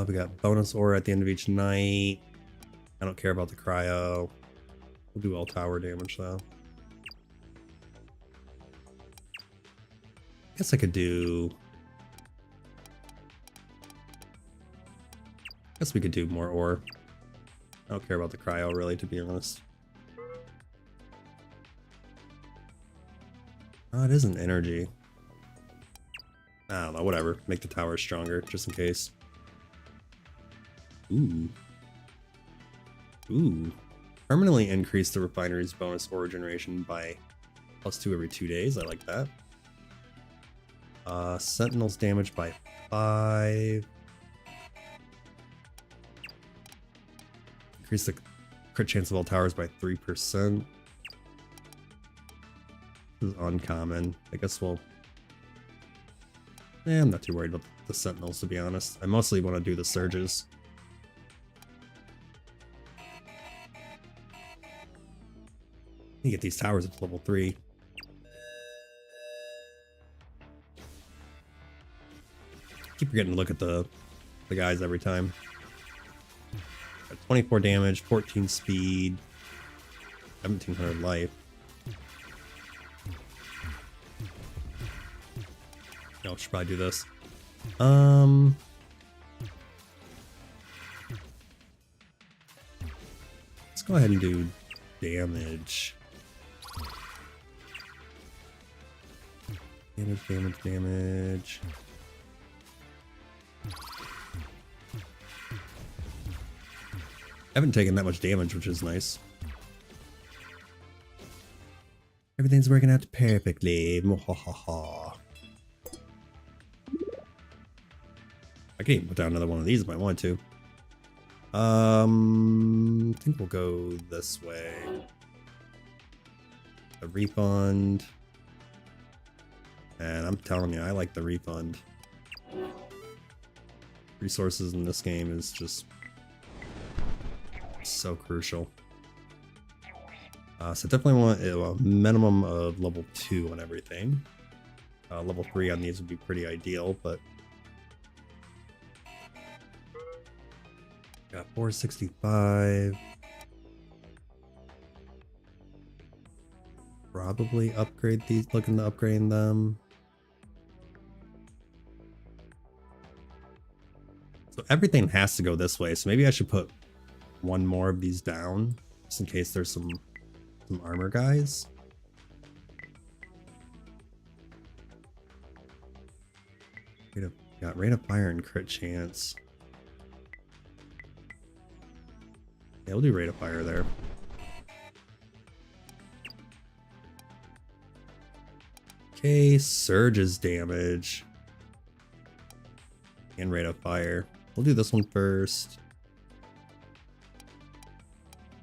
We got bonus ore at the end of each night. I don't care about the cryo. We'll do all tower damage though. Guess I could do, guess we could do more ore. I don't care about the cryo really, to be honest. Oh, it isn't energy. I don't know, whatever. Make the tower stronger, just in case. Ooh. Ooh. Permanently increase the refinery's bonus ore generation by +2 every 2 days. I like that. Sentinel's damage by 5. Increase the crit chance of all towers by 3%. This is uncommon. I guess we'll... Eh, I'm not too worried about the Sentinels, to be honest. I mostly want to do the Surges. You get these towers up to level 3. Keep forgetting to look at the guys every time. Got 24 damage, 14 speed, 1700 life. I should probably do this. Let's go ahead and do damage. Damage. I haven't taken that much damage, which is nice. Everything's working out perfectly. Mohahaha. I can even put down another one of these if I want to. I think we'll go this way. The refund. And I'm telling you, I like the refund. Resources in this game is just so crucial. So definitely want a minimum of level 2 on everything. Level 3 on these would be pretty ideal, but got 465. Probably upgrade these, looking to upgrade them. So everything has to go this way, so maybe I should put one more of these down, just in case there's some armor guys. Got rate of fire and crit chance. Yeah, we'll do rate of fire there. Okay, surges damage. And rate of fire. We'll do this one first.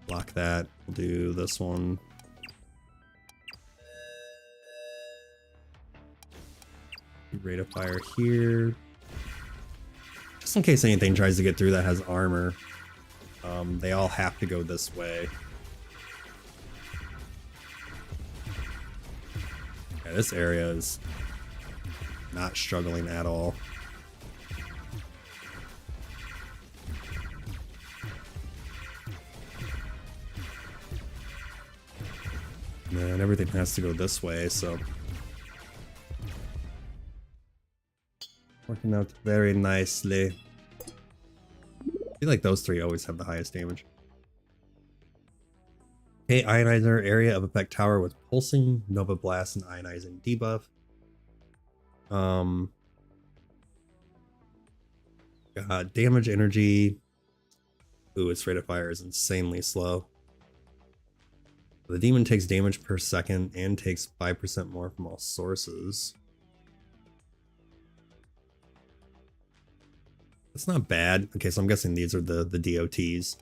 Block that. We'll do this one. Rate of fire here. Just in case anything tries to get through that has armor. They all have to go this way. Yeah, this area is not struggling at all. And everything has to go this way, so working out very nicely. I feel like those three always have the highest damage. Okay, ionizer, area of effect tower with pulsing, nova blast, and ionizing debuff. Damage energy. Ooh, its rate of fire is insanely slow. The demon takes damage per second and takes 5% more from all sources. That's not bad. Okay, so I'm guessing these are the DOTs.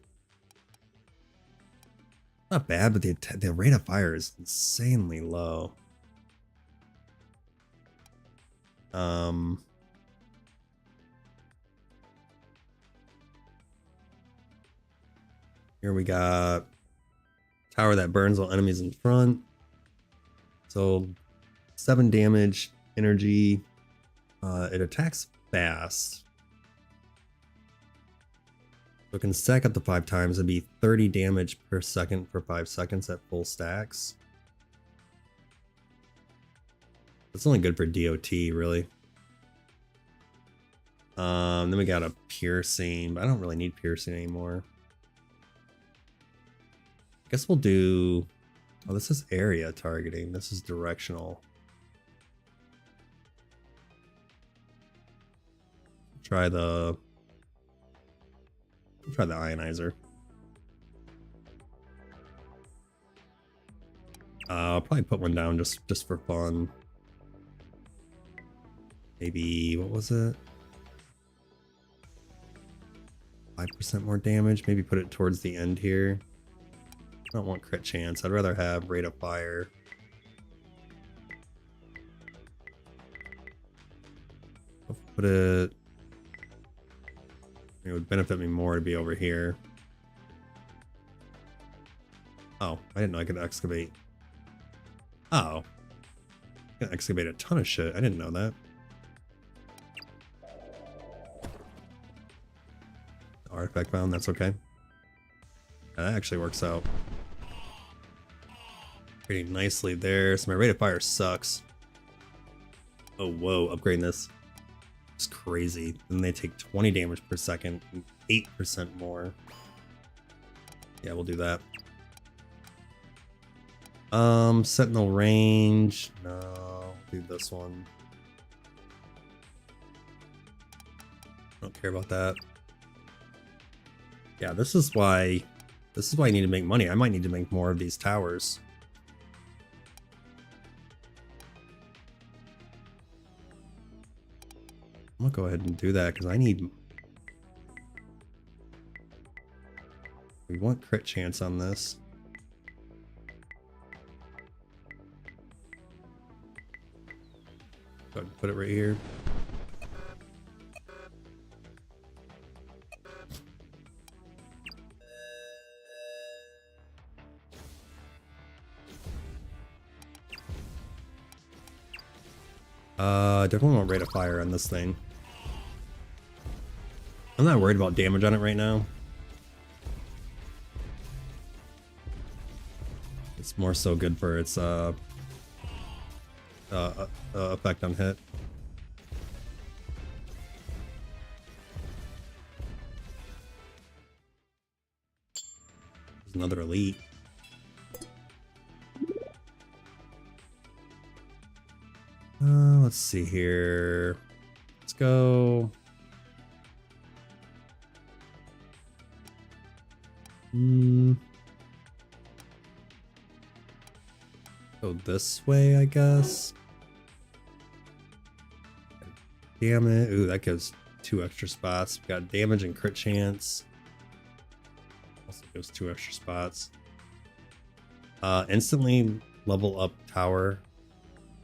Not bad, but the rate of fire is insanely low. Here we got tower that burns while enemies in front. So 7 damage, energy. It attacks fast. So it can stack up to 5 times. It'd be 30 damage per second for 5 seconds at full stacks. That's only good for DOT, really. Then we got a piercing, but I don't really need piercing anymore. I guess we'll do... Oh, this is area targeting. This is directional. Try the ionizer. I'll probably put one down just for fun. Maybe, what was it? 5% more damage. Maybe put it towards the end here. I don't want crit chance. I'd rather have rate of fire. I'll put it... It would benefit me more to be over here. Oh, I didn't know I could excavate. Oh. I can excavate a ton of shit. I didn't know that. Artifact found, that's okay. Yeah, that actually works out pretty nicely there. So my rate of fire sucks. Oh, whoa, upgrading this. It's crazy. Then they take 20 damage per second and 8% more. Yeah, we'll do that. Sentinel range. No, I'll do this one. Don't care about that. Yeah, this is why I need to make money. I might need to make more of these towers. I'm gonna go ahead and do that because we want crit chance on this. Go ahead and put it right here. Definitely want rate of fire on this thing. I'm not worried about damage on it right now. It's more so good for its effect on hit. There's another elite. Let's see here. Let's go. Go this way, I guess. Damn it. Ooh, that gives 2 extra spots. We got damage and crit chance. Also gives 2 extra spots. Instantly level up tower.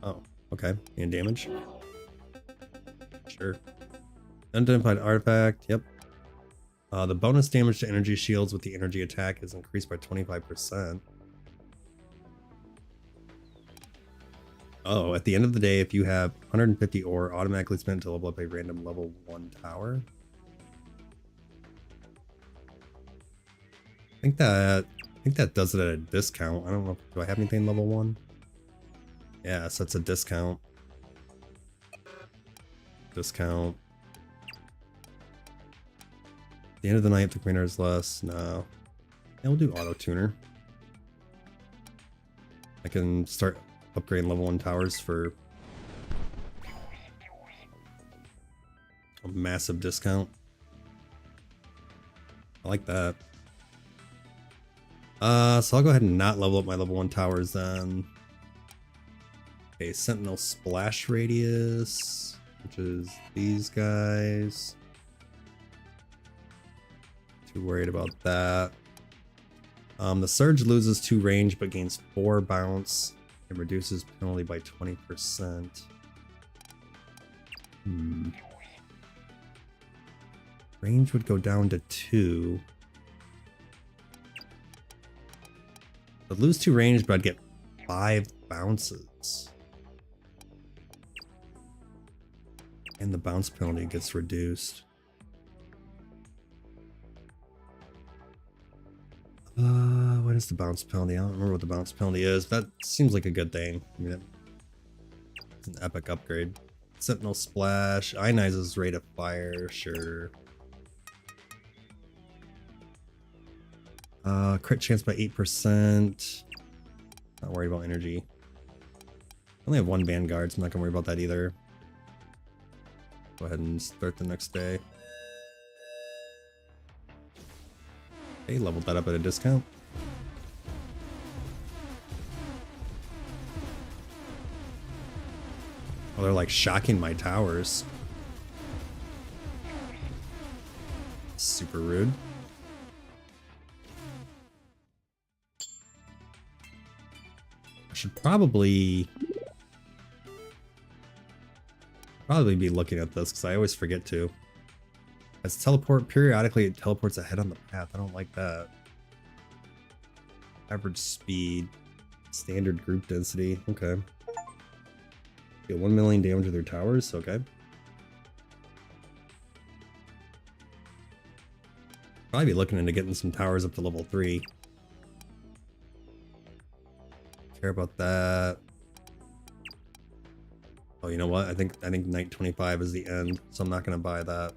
Oh, okay. And damage. Sure. Unidentified artifact. Yep. The bonus damage to energy shields with the energy attack is increased by 25%. Oh, at the end of the day, if you have 150 ore, automatically spent to level up a random level 1 tower. I think that does it at a discount. I don't know. Do I have anything level 1? Yeah, so it's a discount. Discount. At the end of the night, if the commander is less. No. Yeah, we'll do auto tuner. I can start upgrading level 1 towers for a massive discount. I like that. So I'll go ahead and not level up my level 1 towers then. Okay, Sentinel Splash Radius, which is these guys. Too worried about that. The Surge loses 2 range but gains 4 bounce and reduces penalty by 20%. Range would go down to 2. I'd lose 2 range, but I'd get 5 bounces. And the bounce penalty gets reduced. What is the bounce penalty? I don't remember what the bounce penalty is. That seems like a good thing. I mean, it's an epic upgrade. Sentinel Splash. Ionizes rate of fire. Sure. Crit chance by 8%. Not worried about energy. I only have 1 Vanguard, so I'm not gonna worry about that either. Go ahead and start the next day. Okay, leveled that up at a discount. Oh, they're like shocking my towers. Super rude. I should probably be looking at this because I always forget to. As teleport, periodically it teleports ahead on the path. I don't like that. Average speed, standard group density. Okay. Get 1 million damage with their towers. Okay. Probably be looking into getting some towers up to level 3. Care about that. Oh, you know what? I think night 25 is the end, so I'm not gonna buy that.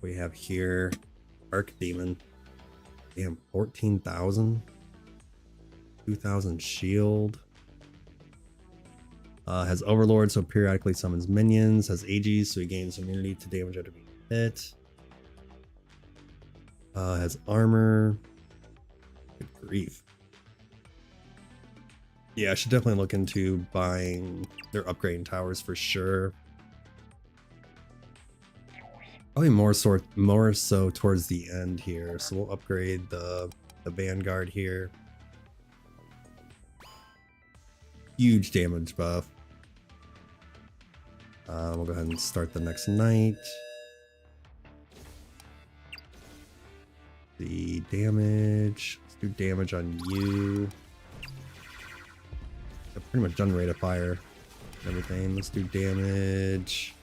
We have here Archdemon. Damn, 14,000. 2,000 shield. Has Overlord, so periodically summons minions. Has Aegis, so he gains immunity to damage after being hit. Has armor. Good grief. Yeah, I should definitely look into buying their upgrading towers for sure. Probably more so towards the end here. So we'll upgrade the Vanguard here. Huge damage buff. We'll go ahead and start the next night. The damage. Let's do damage on you. I've pretty much done rate of fire. Everything. Let's do damage.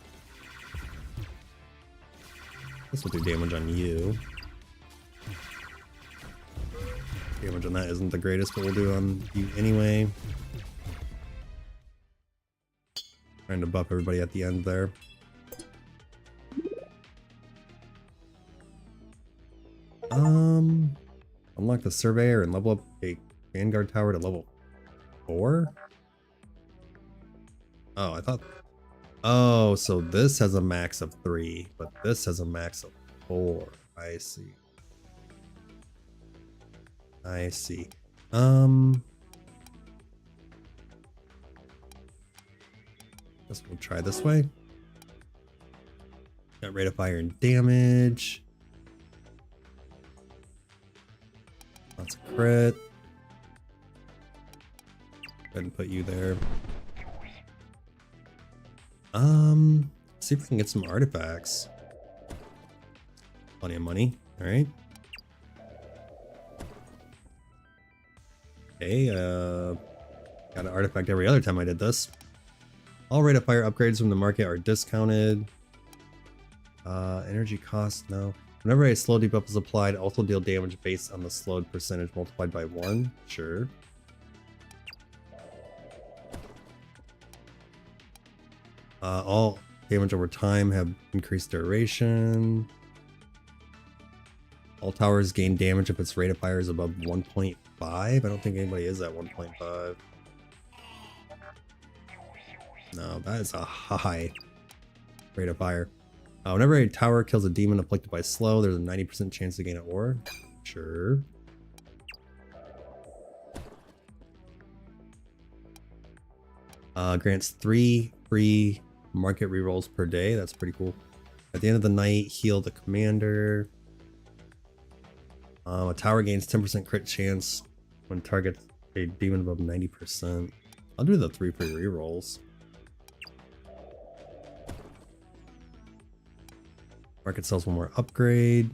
This will do damage on you. Damage on that isn't the greatest, but we'll do on you anyway. Trying to buff everybody at the end there. Unlock the surveyor and level up a vanguard tower to level 4. Oh, I thought. Oh, so this has a max of 3, but this has a max of 4. I see. I see. Guess we'll try this way. Got rate of fire and damage. That's a crit. Go ahead and put you there. See if we can get some artifacts. Plenty of money. All right. Okay. Got an artifact every other time I did this. All rate of fire upgrades from the market are discounted. Energy cost, no. Whenever a slow debuff is applied, also deal damage based on the slowed percentage multiplied by 1. Sure. All damage over time have increased duration. All towers gain damage if its rate of fire is above 1.5. I don't think anybody is at 1.5. No, that is a high rate of fire. Whenever a tower kills a demon afflicted by slow, there's a 90% chance to gain an ore. Sure. Grants 3 free market rerolls per day. That's pretty cool. At the end of the night, heal the commander. A tower gains 10% crit chance when targets a demon above 90%. I'll do the 3 free rerolls. Market sells one more upgrade.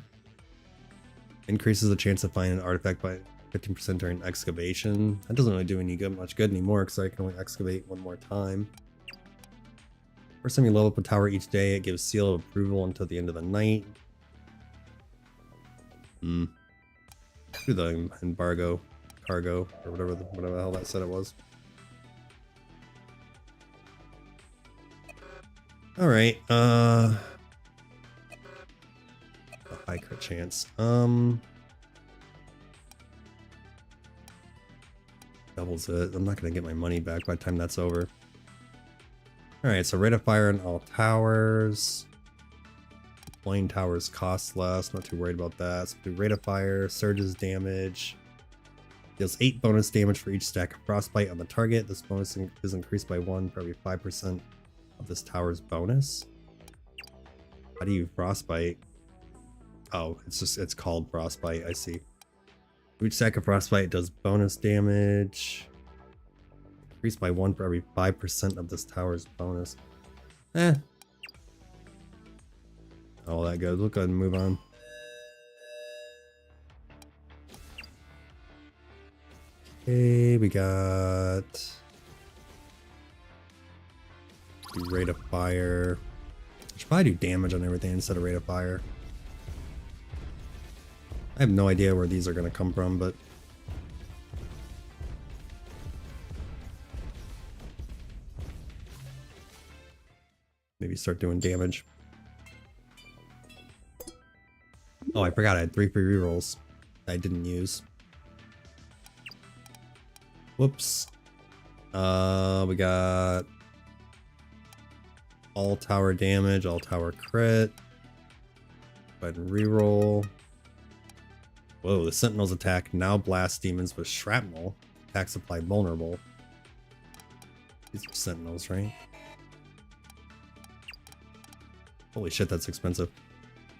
Increases the chance of finding an artifact by 15% during excavation. That doesn't really do any good, much good anymore because I can only excavate one more time. First time you level up a tower each day, it gives seal of approval until the end of the night. Do the embargo cargo or whatever the hell that said it was. All right. A high crit chance. Doubles it. I'm not gonna get my money back by the time that's over. Alright, so rate of fire on all towers. Deploying towers cost less, not too worried about that. So do rate of fire, surges damage. Deals 8 bonus damage for each stack of frostbite on the target. This bonus is increased by 1 for every 5% of this tower's bonus. How do you frostbite? Oh, it's called frostbite, I see. Each stack of frostbite does bonus damage. Increased by 1 for every 5% of this tower's bonus. All that goes. We'll go ahead and move on. Okay, we got rate of fire. I should probably do damage on everything instead of rate of fire. I have no idea where these are going to come from, but maybe start doing damage. Oh, I forgot I had 3 free rerolls I didn't use. Whoops. We got all tower damage, all tower crit. Go ahead and reroll. Whoa, the Sentinels attack now blast demons with shrapnel. Attack supply vulnerable. These are Sentinels, right? Holy shit, that's expensive.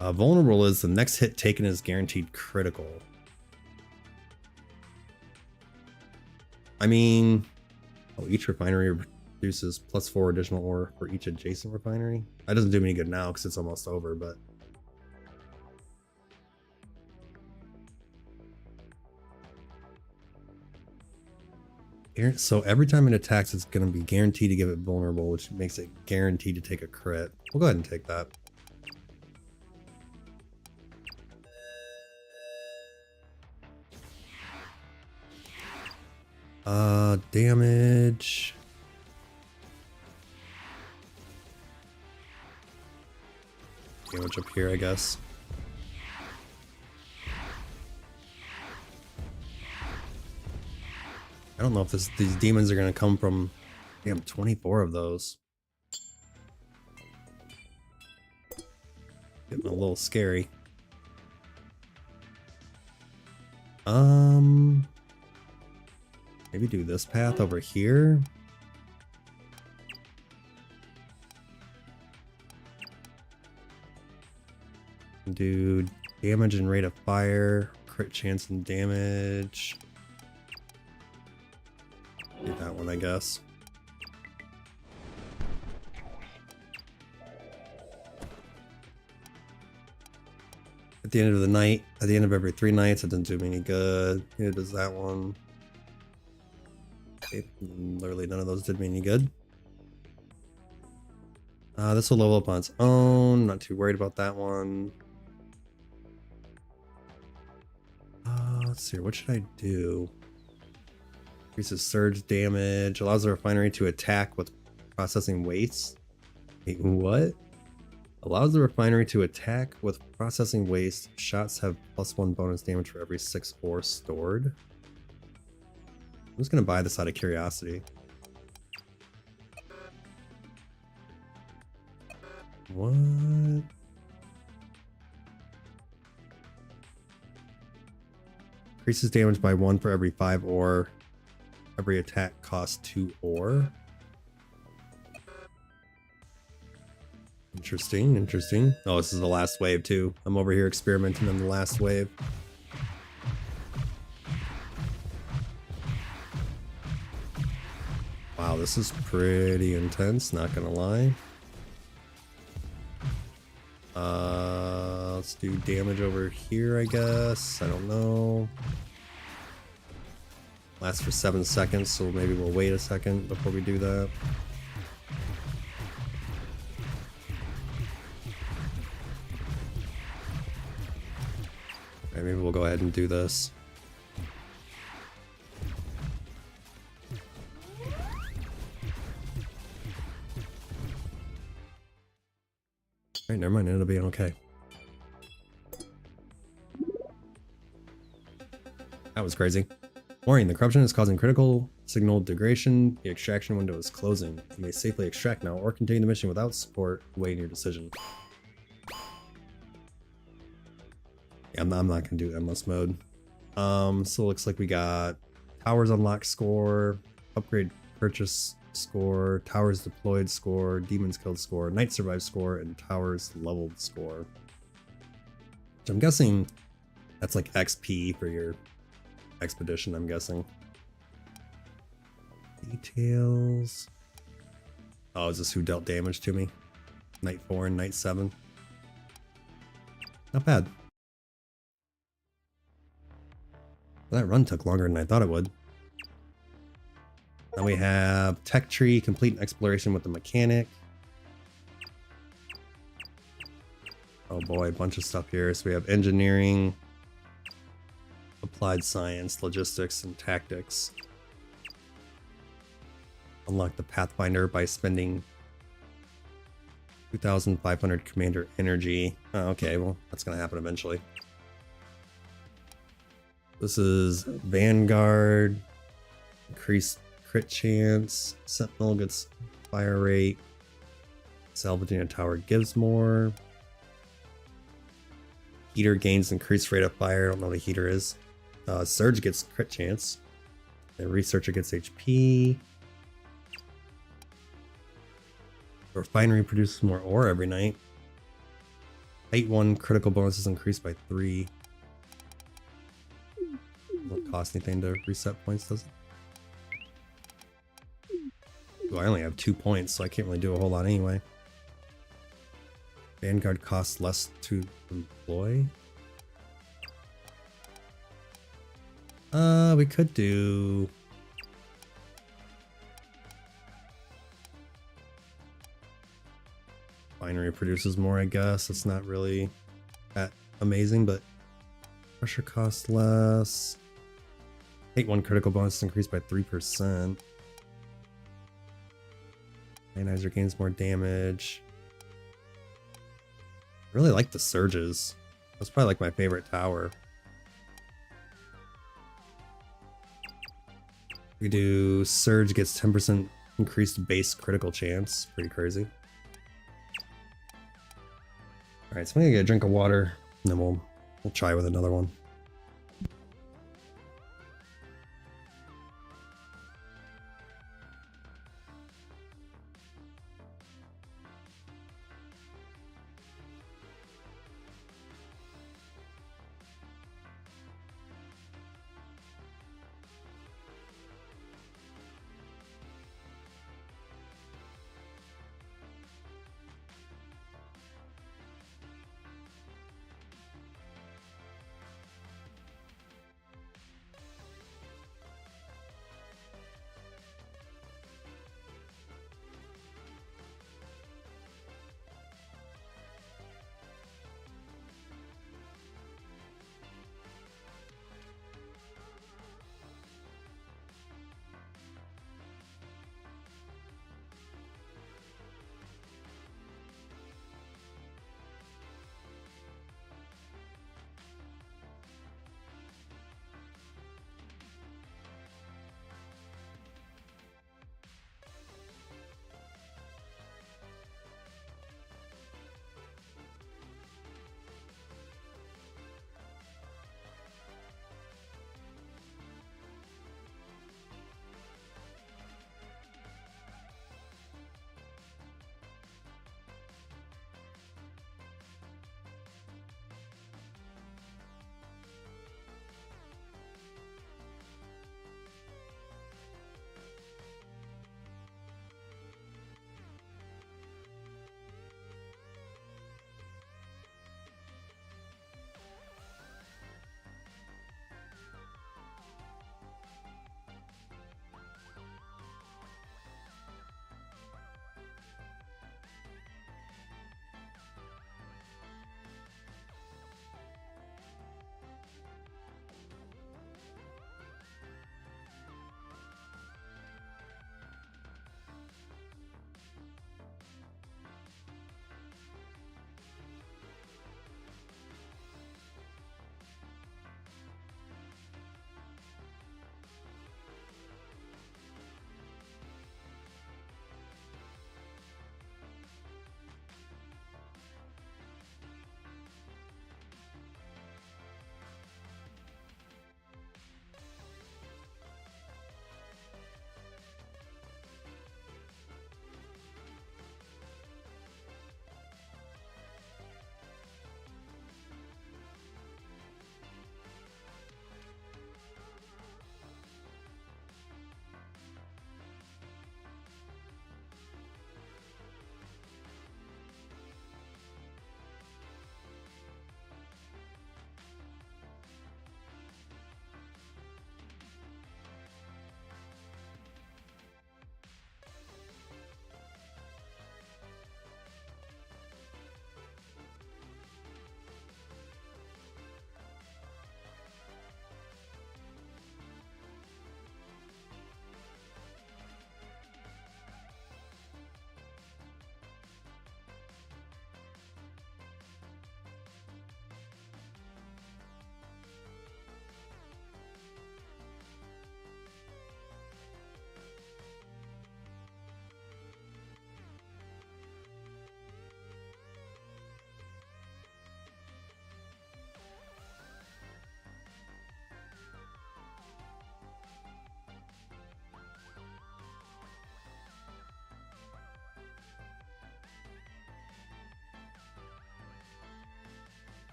Vulnerable is the next hit taken is guaranteed critical. I mean, oh, each refinery produces +4 additional ore for each adjacent refinery. That doesn't do me any good now because it's almost over, but So every time it attacks, it's going to be guaranteed to give it vulnerable, which makes it guaranteed to take a crit. We'll go ahead and take that. Damage. Damage up here, I guess. I don't know if these demons are going to come from... Damn, 24 of those. Getting a little scary. Maybe do this path over here. Do damage and rate of fire, crit chance and damage. Do that one, I guess. At the end of the night, at the end of every 3 nights, it doesn't do me any good. It does that one. Okay, literally none of those did me any good. This will level up on its own. Not too worried about that one. Let's see, what should I do? Increases surge damage. Allows the refinery to attack with processing waste. Wait, what? Allows the refinery to attack with processing waste. Shots have +1 bonus damage for every 6 ore stored. I'm just gonna buy this out of curiosity. What? Increases damage by 1 for every 5 ore. Every attack costs 2 ore. Interesting, interesting. Oh, this is the last wave too. I'm over here experimenting on the last wave. Wow, this is pretty intense, not gonna lie. Let's do damage over here, I guess. I don't know. Lasts for 7 seconds, so maybe we'll wait a second before we do that. Okay, maybe we'll go ahead and do this. Alright, never mind, it'll be okay. That was crazy. Warning, the corruption is causing critical signal degradation. The extraction window is closing. You may safely extract now or continue the mission without support, weighing your decision. Yeah, I'm not gonna do endless mode. So it looks like we got towers unlocked score, upgrade purchase score, towers deployed score, demons killed score, night survived score, and towers leveled score. Which I'm guessing that's like XP for your expedition, I'm guessing. Details. Oh, is this who dealt damage to me? Night 4 and night 7. Not bad. That run took longer than I thought it would. Then we have Tech Tree, complete an exploration with the mechanic. Oh boy, a bunch of stuff here. So we have engineering, applied science, logistics, and tactics. Unlock the Pathfinder by spending 2,500 commander energy. Oh, okay, well, that's gonna happen eventually. This is Vanguard, increased crit chance, Sentinel gets fire rate, salvaging a tower gives more, heater gains increased rate of fire, I don't know what a heater is, Surge gets crit chance, and Researcher gets HP, Refinery produces more ore every night, Height 1 critical bonus is increased by 3. Won't cost anything to reset points, does it? Ooh, I only have 2 points, so I can't really do a whole lot anyway. Vanguard costs less to employ. We could do refinery produces more, I guess. It's not really that amazing, but pressure costs less. Take one critical bonus increased by 3%. Ionizer gains more damage. I really like the surges. That's probably like my favorite tower. We do surge gets 10% increased base critical chance. Pretty crazy. Alright, so I'm gonna get a drink of water and then we'll try with another one.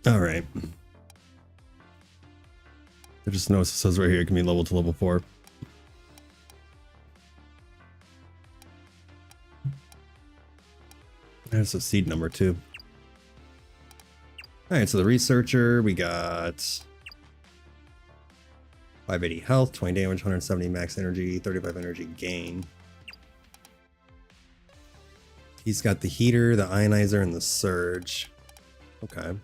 All right. I just noticed it says right here it can be leveled to level 4. There's a seed number too. All right, so the researcher, we got 580 health, 20 damage, 170 max energy, 35 energy gain. He's got the heater, the ionizer, and the surge. Okay.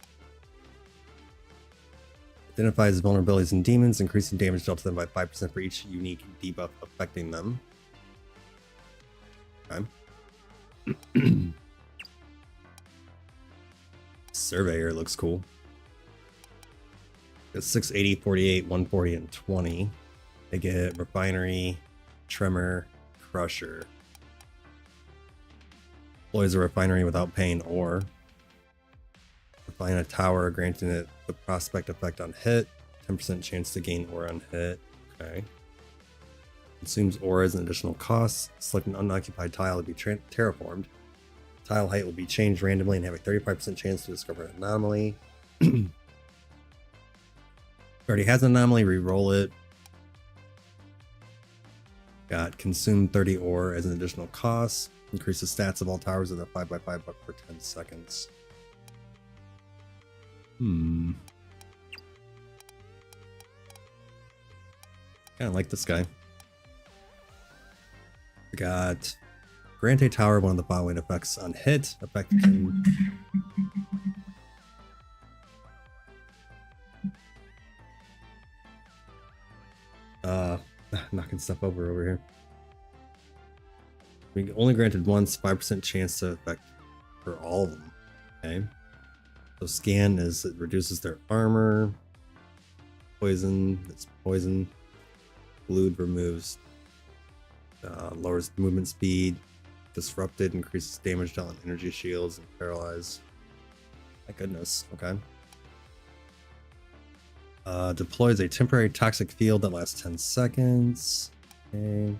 Identifies vulnerabilities in demons, increasing damage dealt to them by 5% for each unique debuff affecting them. Okay. Surveyor looks cool. It's 680, 48, 140, and 20. They get Refinery, Tremor, Crusher. Deploys a refinery without paying ore. Refine a tower, granting it the prospect effect on hit. 10% chance to gain ore on hit. Okay. Consumes ore as an additional cost. Select an unoccupied tile to be terraformed. Tile height will be changed randomly and have a 35% chance to discover an anomaly. Already has an anomaly, re-roll it. Got consume 30 ore as an additional cost. Increase the stats of all towers in the 5x5 buck for 10 seconds. Kind of like this guy. We got grant a tower one of the following effects on hit. Effect can knocking stuff over here. We only granted once, 5% chance to affect for all of them. Okay. So scan is it reduces their armor. Poison, it's poison. Glued removes, lowers movement speed. Disrupted increases damage dealt on energy shields and paralyze. My goodness. Okay. Deploys a temporary toxic field that lasts 10 seconds. Okay.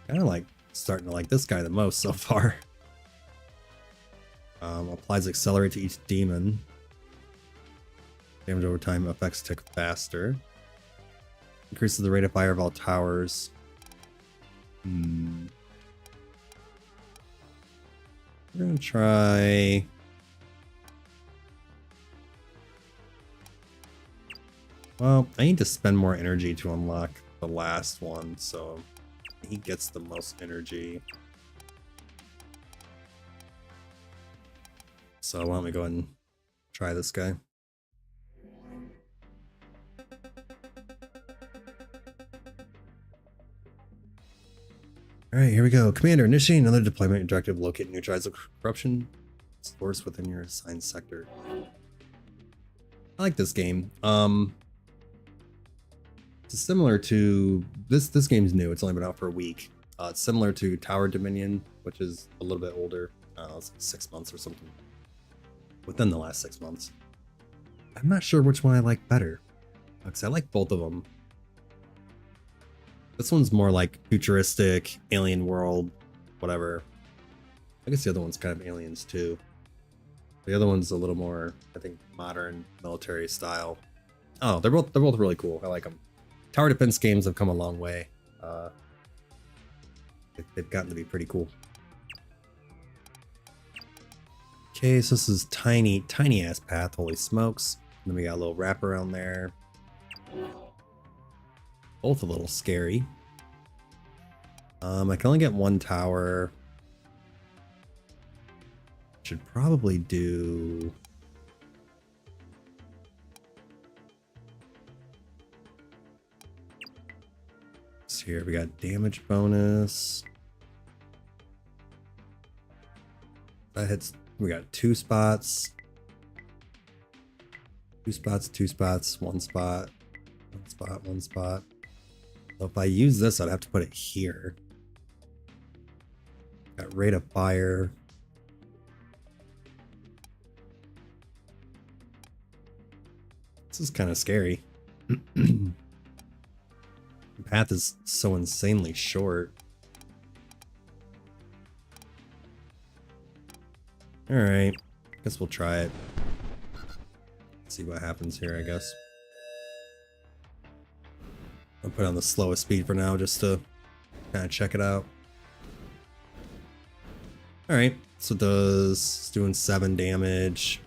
Kind of like starting to like this guy the most so far. Applies accelerate to each demon. Damage over time effects tick faster. Increases the rate of fire of all towers. We're gonna try. Well, I need to spend more energy to unlock the last one, so he gets the most energy. So why don't we go ahead and try this guy. Alright, here we go. Commander, initiate another deployment objective. Locate and neutralize the corruption source within your assigned sector. I like this game. It's similar to this game's new. It's only been out for a week. It's similar to Tower Dominion, which is a little bit older. It's like 6 months or something. Within the last 6 months. I'm not sure which one I like better, because I like both of them. This one's more like futuristic, alien world, whatever. I guess the other one's kind of aliens too. The other one's a little more, I think, modern military style. Oh, they're both really cool. I like them. Tower defense games have come a long way. They've gotten to be pretty cool. Okay, so this is tiny ass path. Holy smokes! And then we got a little wrap around there. Both a little scary. I can only get one tower. Should probably do. So here we got damage bonus. That hits. We got 2 spots. 2 spots, 2 spots, 1 spot. 1 spot, 1 spot. So if I use this, I'd have to put it here. Got rate of fire. This is kind of scary. The path is so insanely short. Alright, guess we'll try it. See what happens here, I guess. I'll put on the slowest speed for now just to kind of check it out. Alright, so it's doing 7 damage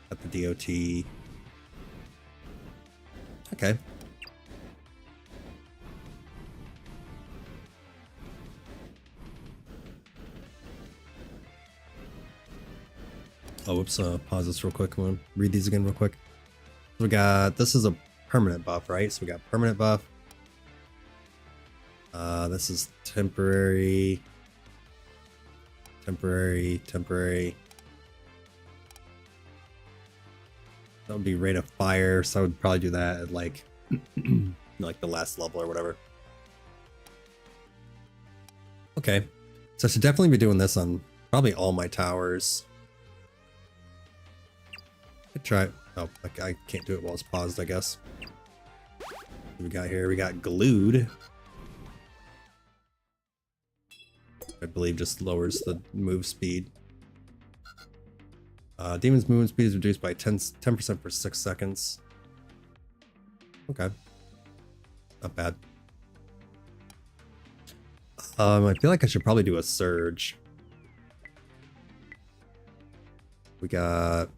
at the DOT. Okay. Oh, whoops, pause this real quick. I'm gonna read these again real quick. So we got, this is a permanent buff, right? So we got permanent buff. This is temporary. Temporary. That would be rate of fire, so I would probably do that at like, like the last level or whatever. Okay, so I should definitely be doing this on probably all my towers. Could try. Oh, I can't do it while it's paused, I guess. What we got here? We got glued. I believe just lowers the move speed. Demon's movement speed is reduced by 10% for 6 seconds. Okay. Not bad. I feel like I should probably do a surge. We got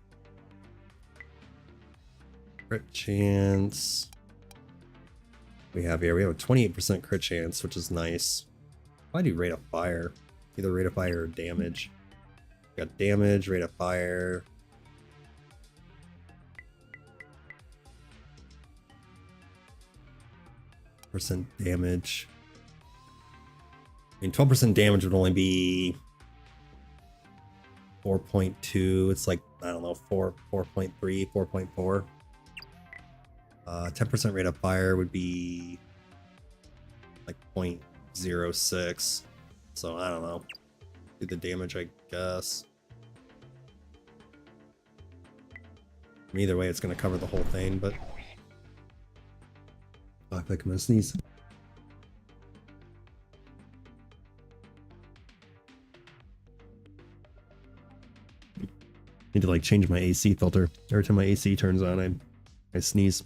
crit chance. We have a 28% crit chance, which is nice. Why do rate of fire? Either rate of fire or damage. We got damage, rate of fire. % damage. I mean, 12% damage would only be 4.2. It's like, I don't know, 4.3, 4.4. 10% rate of fire would be like 0.06. So I don't know. Do the damage, I guess. Either way, it's going to cover the whole thing, but I feel like I'm going to sneeze. Need to like change my AC filter. Every time my AC turns on, I sneeze.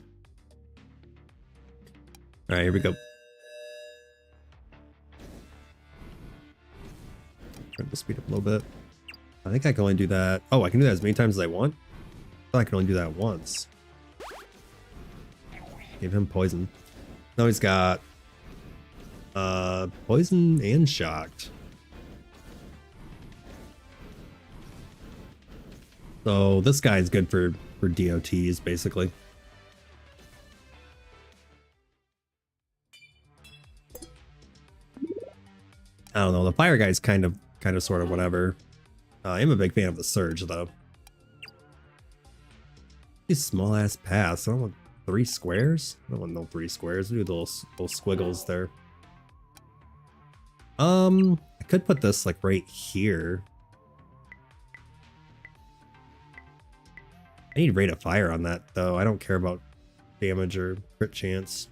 All right, here we go. Turn the speed up a little bit. I think I can only do that. Oh, I can do that as many times as I want. I thought I could only do that once. Give him poison. Now he's got poison and shocked. So this guy's good for DOTs basically. I don't know. The fire guy's kind of sort of whatever. I am a big fan of the surge though. These small ass paths. I don't want 3 squares. I don't want no 3 squares. We do little squiggles there. I could put this like right here. I need rate of fire on that though. I don't care about damage or crit chance.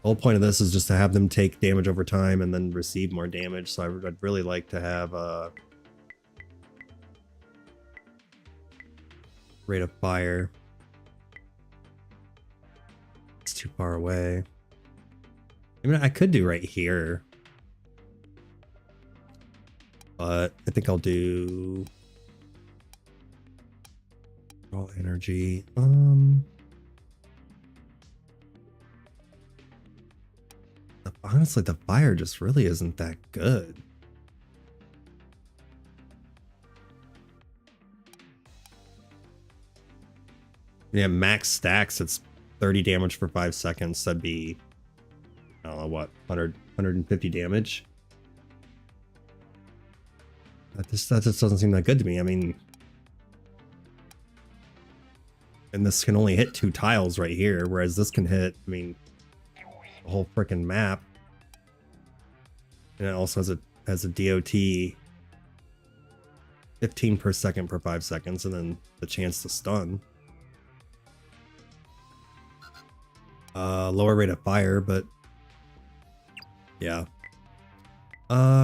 The whole point of this is just to have them take damage over time and then receive more damage. So I'd really like to have rate of fire. It's too far away. I mean, I could do right here, but I think I'll do all energy. Honestly, the fire just really isn't that good. Yeah, max stacks, it's 30 damage for 5 seconds. That'd be, I don't know what, 150 damage. That just doesn't seem that good to me. I mean, and this can only hit 2 tiles right here, whereas this can hit, I mean, the whole freaking map. And it also has a DOT 15 per second per 5 seconds, and then the chance to stun. Lower rate of fire, but yeah.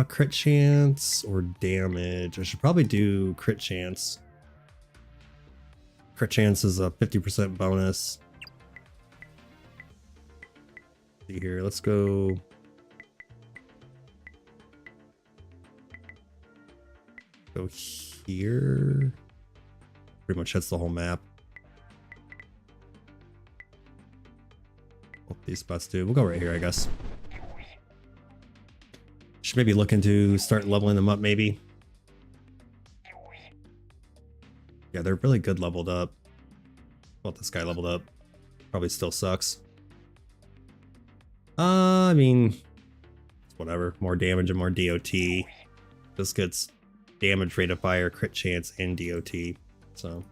Crit chance or damage. I should probably do crit chance. Crit chance is a 50% bonus. Let's see here, let's go. Go here. Pretty much hits the whole map. these spots do. We'll go right here, I guess. Should maybe look into start leveling them up, maybe. Yeah, they're really good leveled up. Well, this guy leveled up. Probably still sucks. I mean, it's whatever. More damage and more DOT. This gets damage, rate of fire, crit chance, and DOT. So.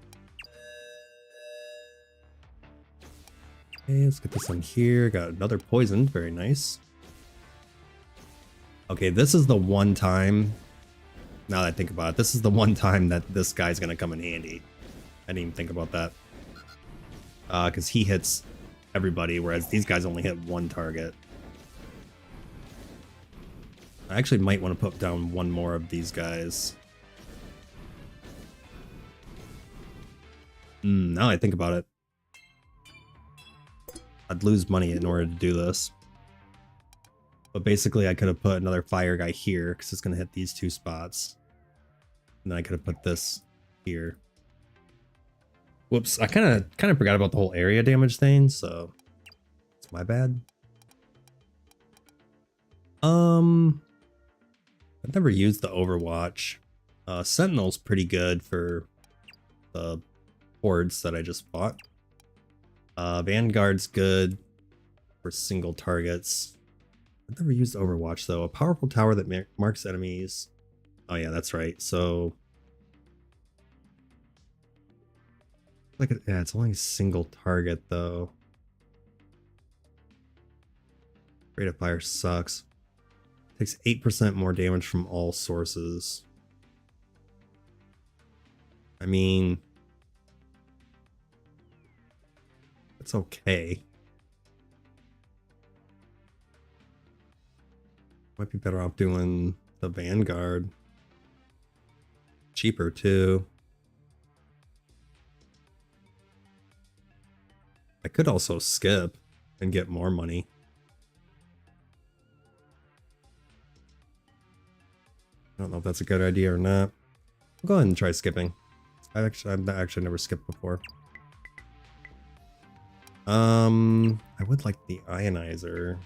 Okay, let's get this one here. Got another poison. Very nice. Okay, this is the one time, now that I think about it, this is the one time that this guy's going to come in handy. I didn't even think about that. Because he hits everybody, whereas these guys only hit one target. I actually might want to put down one more of these guys. Now I think about it. I'd lose money in order to do this. But basically I could have put another fire guy here because it's going to hit these two spots. And then I could have put this here. Whoops, I kind of forgot about the whole area damage thing, so it's my bad. I've never used the Overwatch. Sentinel's pretty good for the hordes that I just fought. Vanguard's good for single targets. I've never used Overwatch though. A powerful tower that marks enemies. Oh yeah, that's right. So, yeah, it's only a single target though. Rate of fire sucks. Takes 8% more damage from all sources. I mean, it's okay. Might be better off doing the Vanguard. Cheaper too. I could also skip and get more money. I don't know if that's a good idea or not. I'll go ahead and try skipping. I've actually never skipped before. I would like the ionizer.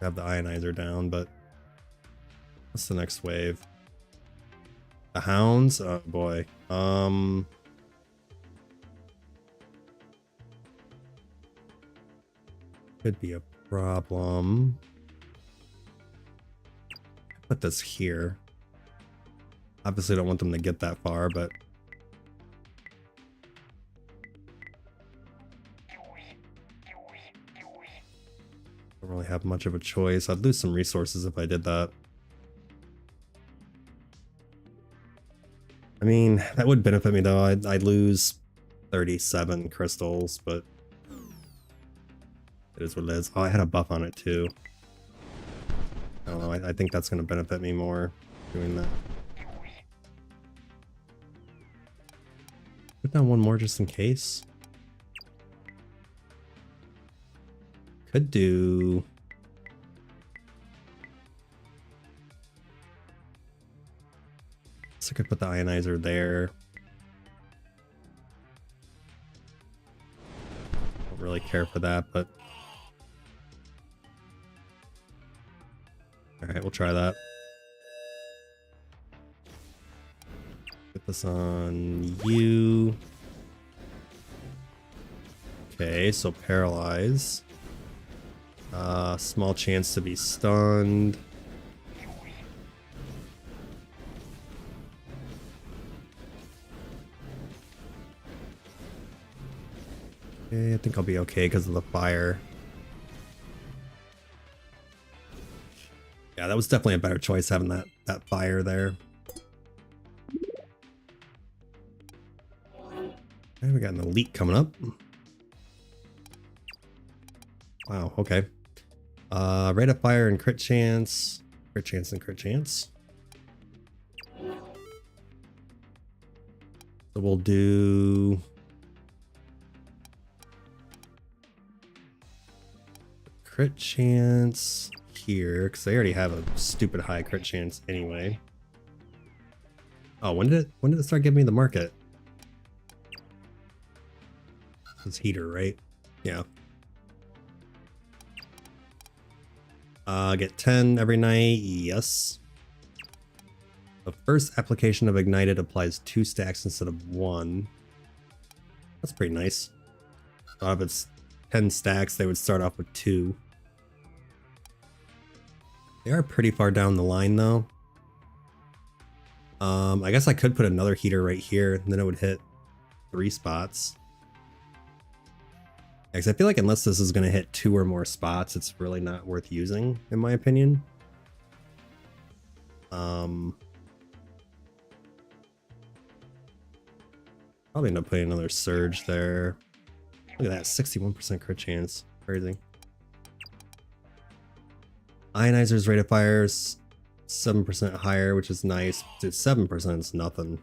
Have the ionizer down, but what's the next wave? The hounds? Oh boy. Could be a problem. Put this here. Obviously don't want them to get that far, but don't really have much of a choice. I'd lose some resources if I did that. I mean, that would benefit me though. I'd lose 37 crystals, but it is what it is. Oh, I had a buff on it too. I don't know. I think that's going to benefit me more doing that. Put down one more just in case. Could do... So I could put the ionizer there. Don't really care for that, but... Alright, we'll try that. Put this on you. Okay, so paralyze. Small chance to be stunned. Okay, I think I'll be okay because of the fire. Yeah, that was definitely a better choice having that fire there. Okay, we got an elite coming up. Wow, okay. Rate of fire and crit chance. Crit chance and crit chance. So we'll do... crit chance here, because they already have a stupid high crit chance anyway. Oh, when did it start giving me the market? It's heater, right? Yeah. Get 10 every night. Yes. The first application of Ignited applies 2 stacks instead of 1. That's pretty nice. So if it's 10 stacks, they would start off with 2. They are pretty far down the line though. I guess I could put another heater right here, and then it would hit 3 spots. Because I feel like unless this is going to hit 2 or more spots, it's really not worth using, in my opinion. Probably end up putting another surge there. Look at that, 61% crit chance. Crazy. Ionizer's rate of fire is 7% higher, which is nice. Dude, 7% is nothing.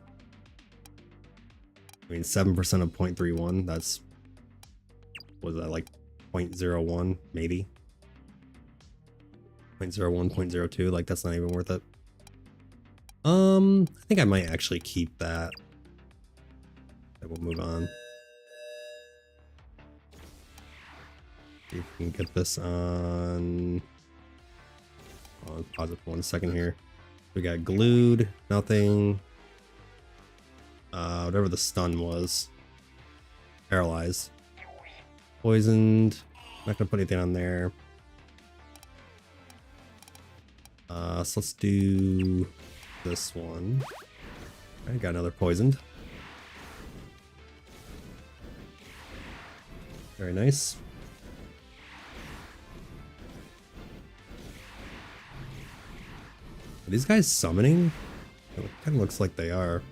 I mean, 7% of 0.31, that's... was that like 0.01 maybe? 0.01, 0.02, like that's not even worth it. I think I might actually keep that. Okay, we'll move on. See if we can get this on. I'll pause it for 1 second here. We got glued, nothing. Whatever the stun was. Paralyzed. Poisoned. Not gonna put anything on there. So let's do this one. I got another poisoned. Very nice. Are these guys summoning? It kind of looks like they are.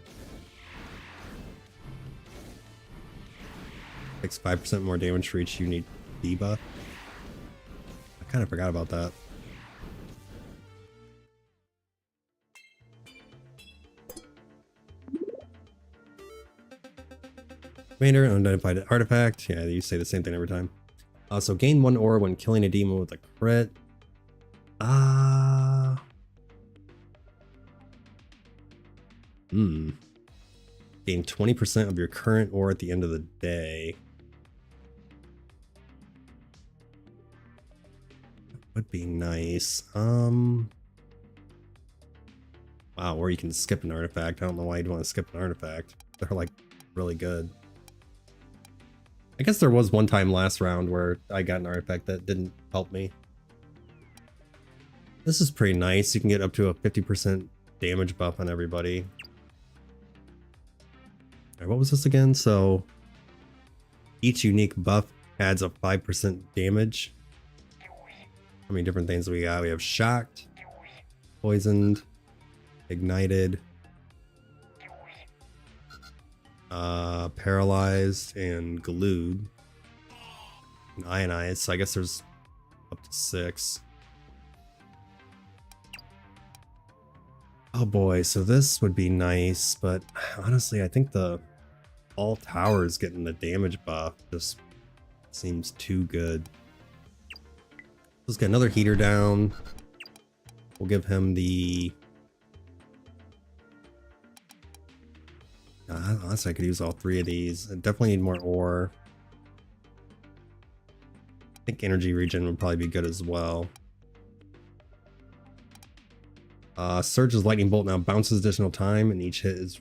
Takes 5% more damage for each unique debuff. I kind of forgot about that. Commander, unidentified artifact. Yeah, you say the same thing every time. So gain 1 ore when killing a demon with a crit. Gain 20% of your current ore at the end of the day. Would be nice. Wow, or you can skip an artifact. I don't know why you'd want to skip an artifact. They're like really good. I guess there was one time last round where I got an artifact that didn't help me. This is pretty nice. You can get up to a 50% damage buff on everybody. All right, what was this again? So each unique buff adds a 5% damage. How many different things do we got? We have shocked, poisoned, ignited, paralyzed, and glued, and ionized. So I guess there's up to 6. Oh boy, so this would be nice, but honestly, I think the all towers getting the damage buff just seems too good. Let's get another heater down. We'll give him the... honestly, I could use all 3 of these. I definitely need more ore. I think energy regen would probably be good as well. Surge's lightning bolt now bounces additional time, and each hit's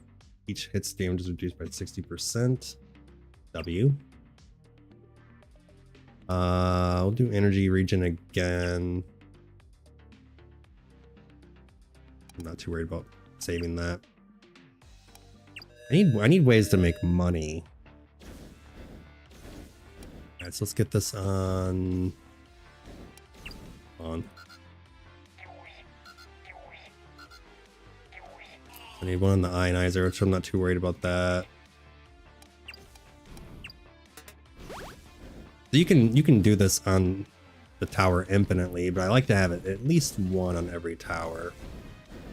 damage is reduced by 60%. W. We'll do energy regen again. I'm not too worried about saving that. I need ways to make money. Alright, so let's get this on. I need one on the ionizer, which I'm not too worried about that. So you can do this on the tower infinitely, but I like to have it at least 1 on every tower.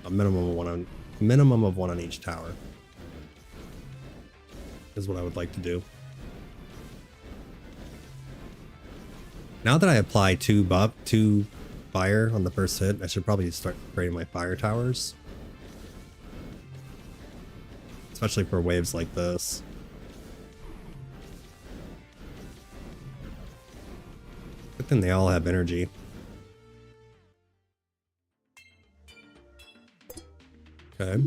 A minimum of one on each tower is what I would like to do. Now that I apply 2 fire on the first hit, I should probably start creating my fire towers. Especially for waves like this. Good thing they all have energy. Okay.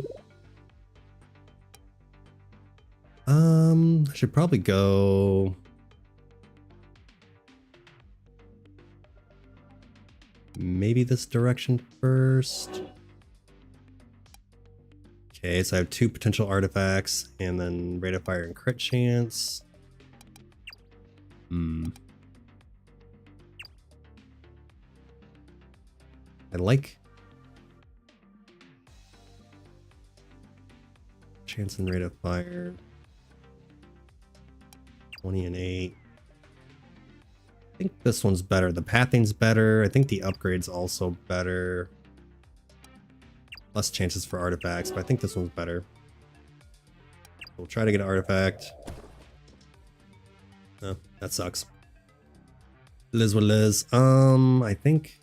I should probably go. Maybe this direction first. Okay, so I have 2 potential artifacts and then rate of fire and crit chance. I like chance and rate of fire. 20 and 8. I think this one's better. The pathing's better. I think the upgrade's also better. Less chances for artifacts, but I think this one's better. We'll try to get an artifact. Oh, that sucks. It is what it is. I think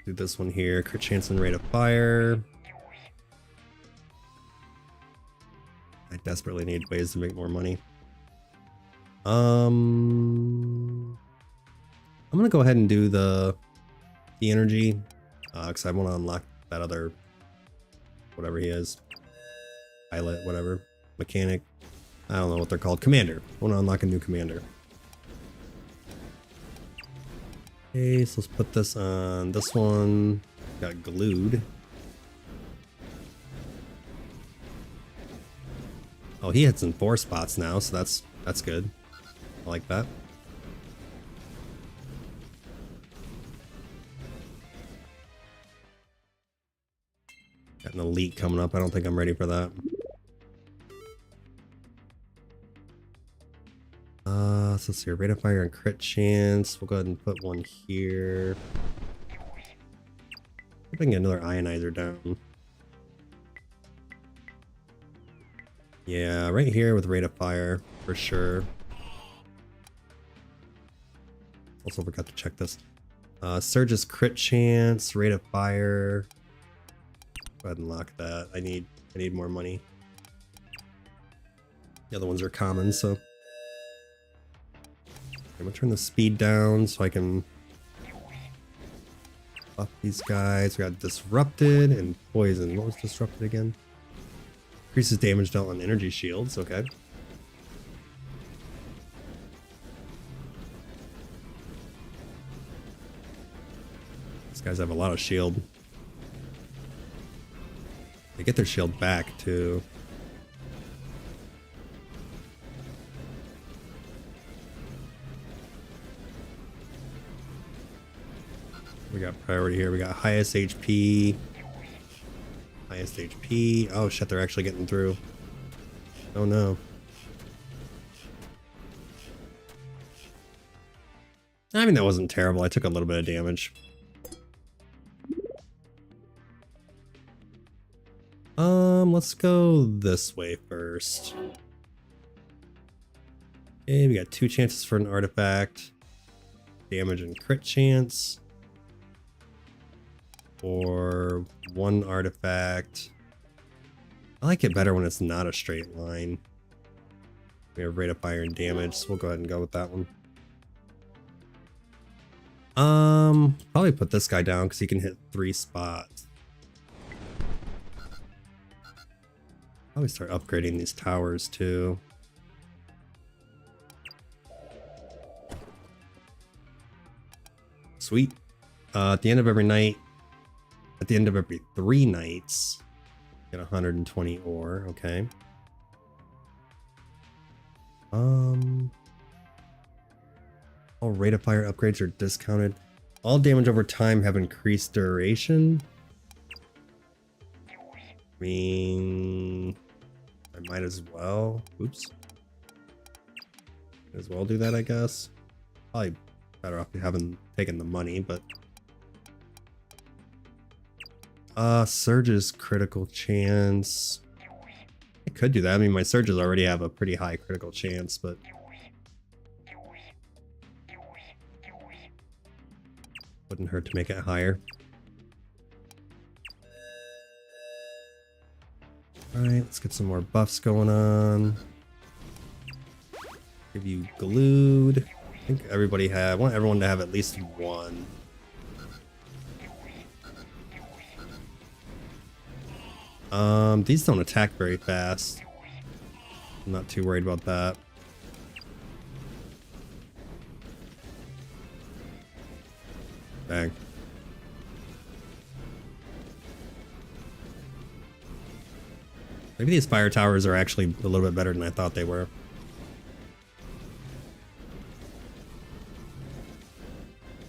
do this one here. Crit chance and rate of fire. I desperately need ways to make more money. I'm gonna go ahead and do the energy, because I want to unlock that other, whatever he is, pilot, whatever, mechanic. I don't know what they're called. Commander. I want to unlock a new commander. Okay, so let's put this on this one. Got glued. Oh, he hits in 4 spots now, so that's good. I like that. Got an elite coming up. I don't think I'm ready for that. So let's see, rate of fire and crit chance. We'll go ahead and put one here. If I can get another ionizer down. Yeah, right here with rate of fire, for sure. Also forgot to check this. Surge's crit chance, rate of fire. Go ahead and lock that. I need more money. The other ones are common, so I'm gonna turn the speed down so I can buff these guys. We got disrupted and poison. What was disrupted again? Increases damage dealt on energy shields. Okay. These guys have a lot of shield. They get their shield back too. We got priority here. We got highest HP. Highest HP. Oh shit, they're actually getting through. Oh no. I mean, that wasn't terrible. I took a little bit of damage. Let's go this way first. Okay, we got 2 chances for an artifact. Damage and crit chance. Or 1 artifact. I like it better when it's not a straight line. We have rate of fire and damage, so we'll go ahead and go with that one. Probably put this guy down because he can hit 3 spots. Probably start upgrading these towers too. Sweet. At the end of every night, at the end of every 3 nights, get 120 ore. Okay. All rate of fire upgrades are discounted. All damage over time have increased duration. I mean, I might as well. Oops. Might as well do that, I guess. Probably better off having taken the money, but Surge's critical chance. I could do that. I mean, my Surges already have a pretty high critical chance, but wouldn't hurt to make it higher. Alright, let's get some more buffs going on. Give you glued. I think everybody I want everyone to have at least 1. These don't attack very fast. I'm not too worried about that. Bang. Maybe these fire towers are actually a little bit better than I thought they were.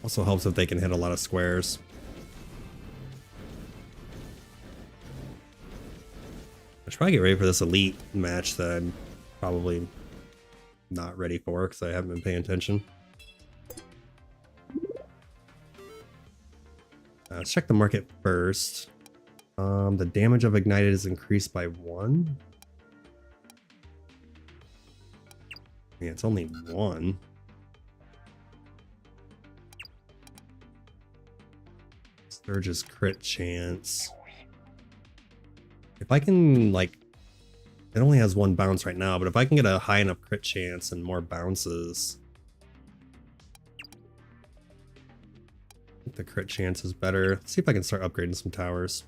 Also helps if they can hit a lot of squares. I should probably get ready for this elite match that I'm probably not ready for because I haven't been paying attention. Let's check the market first. The damage of ignited is increased by 1. Yeah, it's only 1. Surge's crit chance. If I can, like, it only has 1 bounce right now, but if I can get a high enough crit chance and more bounces, I think the crit chance is better. Let's see if I can start upgrading some towers.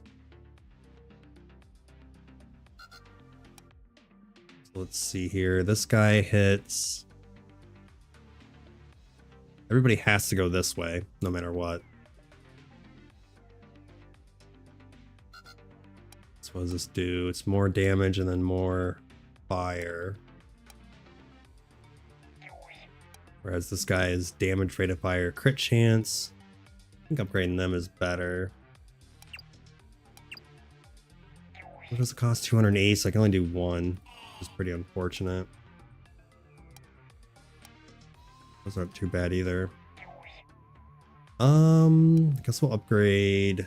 So let's see here. This guy hits. Everybody has to go this way, no matter what. So what does this do? It's more damage and then more fire. Whereas this guy is damage rate of fire, crit chance. I think upgrading them is better. What does it cost? 280, so I can only do 1, which is pretty unfortunate. Those aren't too bad either. I guess we'll upgrade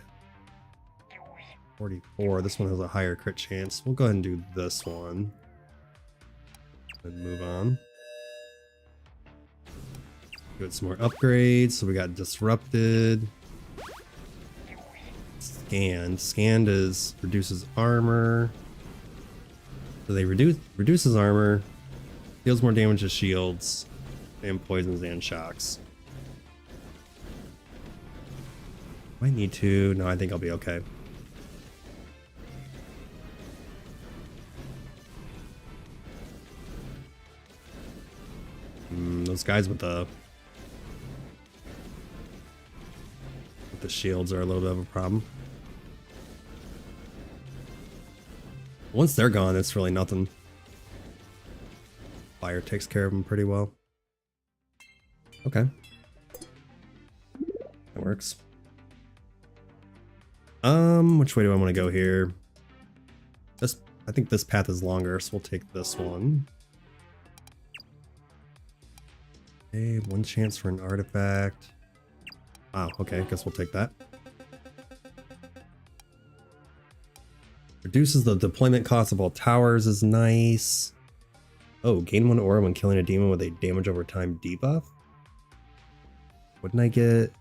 44. This one has a higher crit chance. We'll go ahead and do this one. And move on. Get some more upgrades. So we got disrupted. Scanned. Scanned is reduces armor. So they reduces armor, deals more damage to shields, and poisons and shocks. Might need to. No, I think I'll be okay. Those guys with the shields are a little bit of a problem. Once they're gone, it's really nothing. Fire takes care of them pretty well. Okay. That works. Which way do I want to go here? I think this path is longer, so we'll take this one. Okay, 1 chance for an artifact. Wow, okay, I guess we'll take that. Reduces the deployment cost of all towers is nice. Oh, gain 1 aura when killing a demon with a damage over time debuff? Wouldn't I get...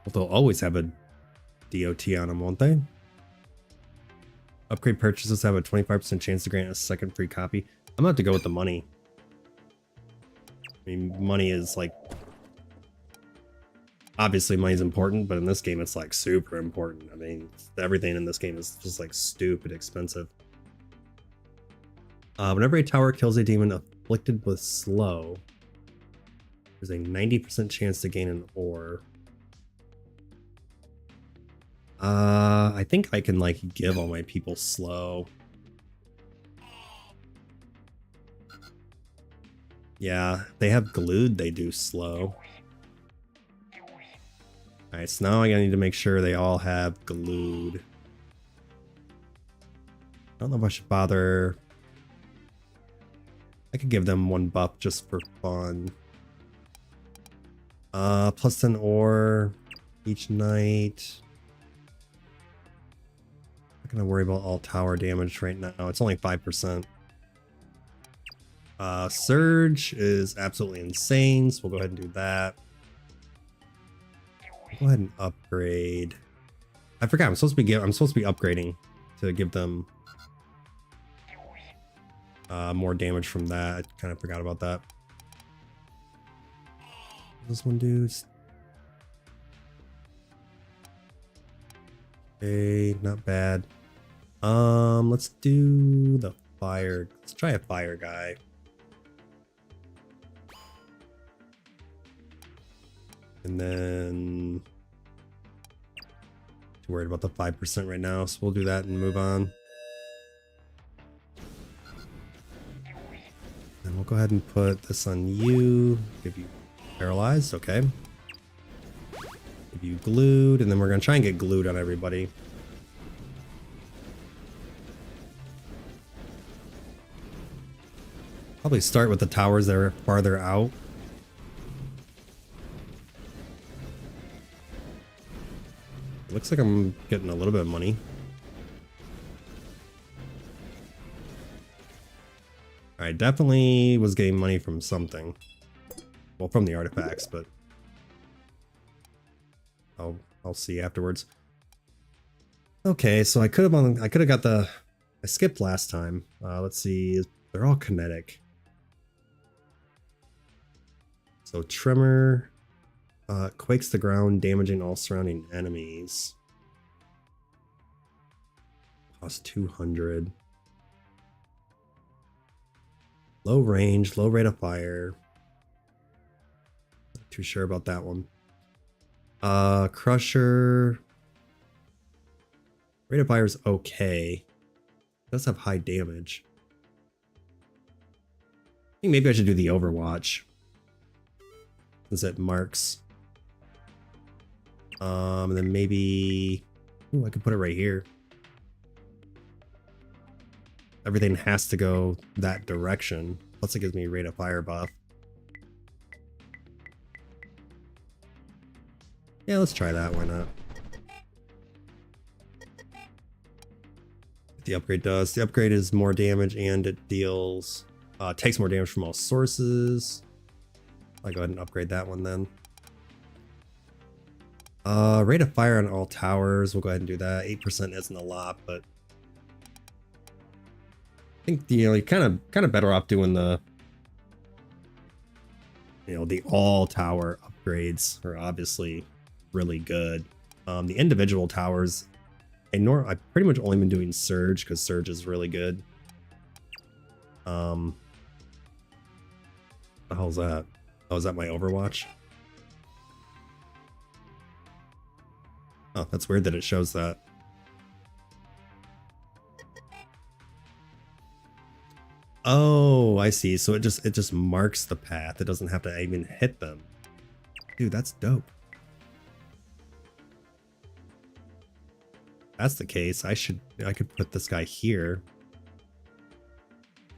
Well, they'll always have a DOT on them, won't they? Upgrade purchases have a 25% chance to grant a second free copy. I'm gonna have to go with the money. I mean, money is like... Obviously money's important, but in this game it's like super important. I mean, everything in this game is just like stupid expensive. Whenever a tower kills a demon afflicted with slow, there's a 90% chance to gain an ore. I think I can like give all my people slow. Yeah, they have glued, they do slow. Alright, so now I need to make sure they all have glued. I don't know if I should bother. I could give them 1 buff just for fun. Plus 10 ore each night. Not gonna worry about all tower damage right now. It's only 5%. Surge is absolutely insane, so we'll go ahead and do that. Go ahead and upgrade. I forgot I'm supposed to be upgrading to give them more damage from that. I kind of forgot about that. What does this one do? Okay, not bad. Let's do the fire. Let's try a fire guy. And then too worried about the 5% right now, so we'll do that and move on. And we'll go ahead and put this on you. Give you paralyzed, okay. Give you glued, and then we're gonna try and get glued on everybody. Probably start with the towers that are farther out. Looks like I'm getting a little bit of money. I definitely was getting money from something. Well, from the artifacts, but I'll see afterwards. Okay, so I could have got the, I skipped last time. Let's see, they're all kinetic. So tremor quakes the ground, damaging all surrounding enemies. Cost 200. Low range, low rate of fire. Not too sure about that one. Crusher. Rate of fire is okay. It does have high damage. I think maybe I should do the Overwatch, since it marks. And then maybe, ooh, I could put it right here. Everything has to go that direction. Plus it gives me rate of fire buff. Yeah, let's try that, why not? The upgrade does. The upgrade is more damage and it deals, takes more damage from all sources. I'll go ahead and upgrade that one then. Rate of fire on all towers. We'll go ahead and do that. 8% isn't a lot, but I think you're kind of better off doing the, the all tower upgrades are obviously really good. The individual towers, I've pretty much only been doing Surge because Surge is really good. What the hell's that? Oh, is that my Overwatch? Oh, that's weird that it shows that. Oh, I see. So it just marks the path. It doesn't have to even hit them. Dude, that's dope. If that's the case, I could put this guy here.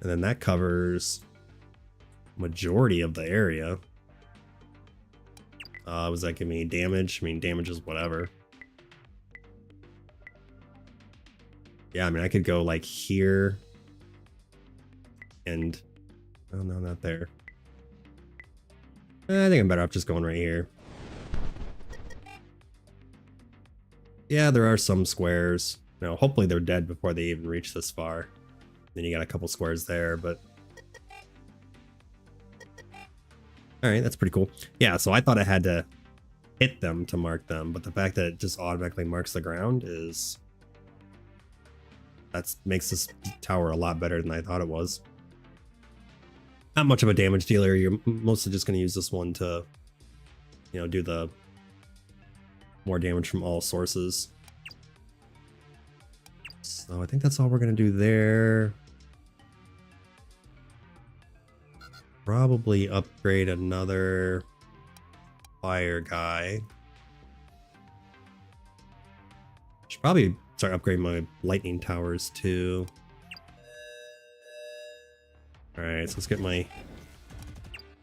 And then that covers majority of the area. Was that giving me damage? I mean, damage is whatever. Yeah, I mean, I could go like here. And, oh no, not there. I think I'm better off just going right here. Yeah, there are some squares. No, hopefully they're dead before they even reach this far. Then you got a couple squares there, but... Alright, that's pretty cool. Yeah, so I thought I had to hit them to mark them, but the fact that it just automatically marks the ground is... That makes this tower a lot better than I thought it was. Not much of a damage dealer. You're mostly just going to use this one to, do the more damage from all sources. So I think that's all we're going to do there. Probably upgrade another fire guy. Should probably start upgrading my lightning towers too. Alright, so let's get my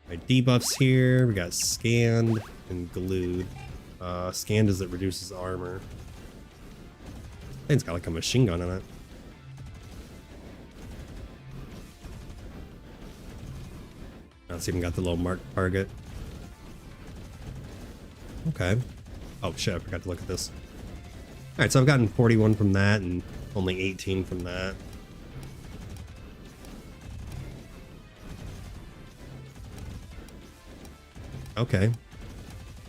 debuffs here. We got scanned and glued. Scanned is it reduces armor. I think it's got like a machine gun in it. It's even got the little mark target. Okay. Oh shit, I forgot to look at this. Alright, so I've gotten 41 from that and only 18 from that. Okay.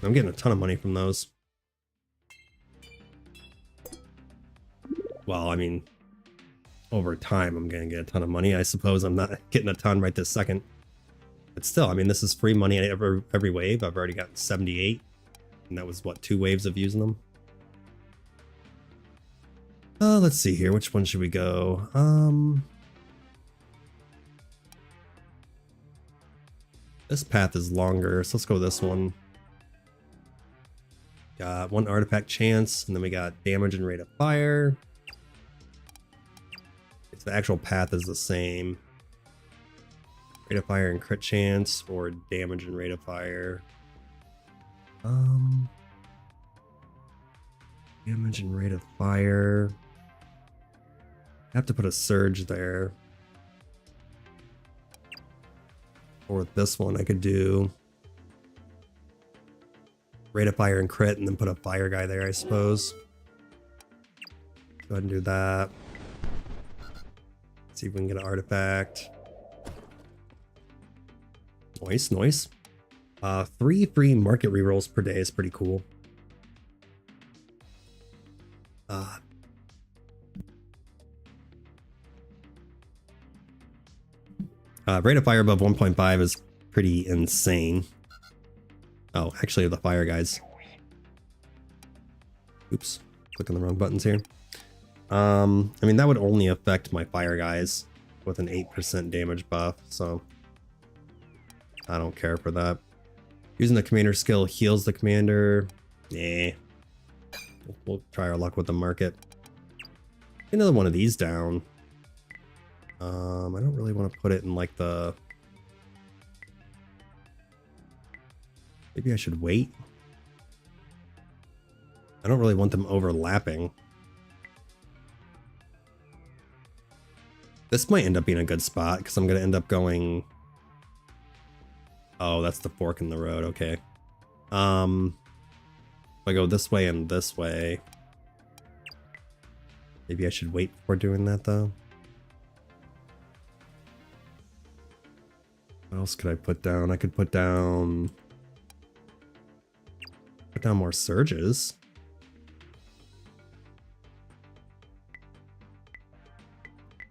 I'm getting a ton of money from those. Well, I mean, over time, I'm going to get a ton of money. I suppose I'm not getting a ton right this second. But still, I mean, this is free money every wave. I've already gotten 78. And that was, what, 2 waves of using them? Let's see here. Which one should we go? This path is longer, so let's go this one. Got 1 artifact chance, and then we got damage and rate of fire. The actual path is the same. Rate of fire and crit chance, or damage and rate of fire. Damage and rate of fire. I have to put a surge there. Or with this one, I could do rate of fire and crit, and then put a fire guy there, I suppose. Go ahead and do that. See if we can get an artifact. Nice, nice. 3 free market rerolls per day is pretty cool. Rate of fire above 1.5 is pretty insane. Oh, actually, the fire guys. Oops, clicking the wrong buttons here. I mean, that would only affect my fire guys with an 8% damage buff, so I don't care for that. Using the commander skill heals the commander. Nah. We'll try our luck with the market. Get another one of these down. I don't really want to put it in like the... Maybe I should wait. I don't really want them overlapping. This might end up being a good spot because I'm going to end up going... Oh, that's the fork in the road. Okay. If I go this way and this way... Maybe I should wait before doing that, though. What else could I put down? I could put down more surges.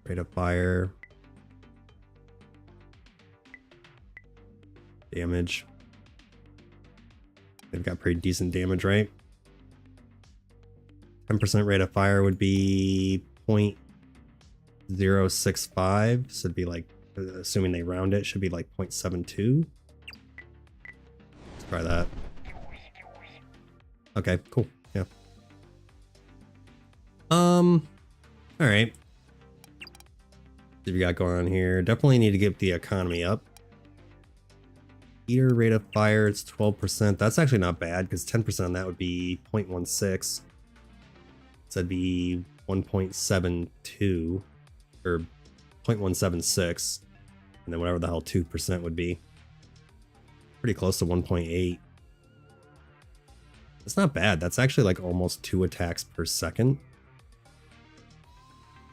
Rate of fire. Damage. They've got pretty decent damage, right? 10% rate of fire would be 0.065. So it'd be like, assuming they round it, should be like 0.72. Let's try that. Okay, cool. Yeah. All right. What we got going on here? Definitely need to get the economy up. Heater rate of fire, it's 12%. That's actually not bad because 10% on that would be 0.16. So that'd be 1.72 or 0.176. And then whatever the hell 2% would be. Pretty close to 1.8. It's not bad. That's actually like almost 2 attacks per second.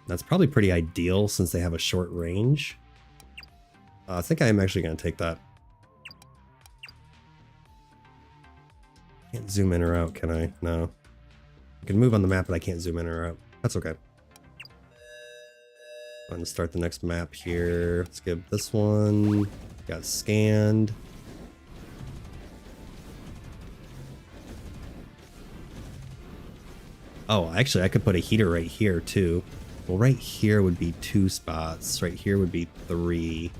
That's probably pretty ideal since they have a short range. I think I am actually going to take that. Can't zoom in or out, can I? No. I can move on the map, but I can't zoom in or out. That's okay. I'm going to start the next map here. Let's give this one. Got scanned. Oh, actually, I could put a heater right here, too. Well, right here would be 2 spots. Right here would be 3.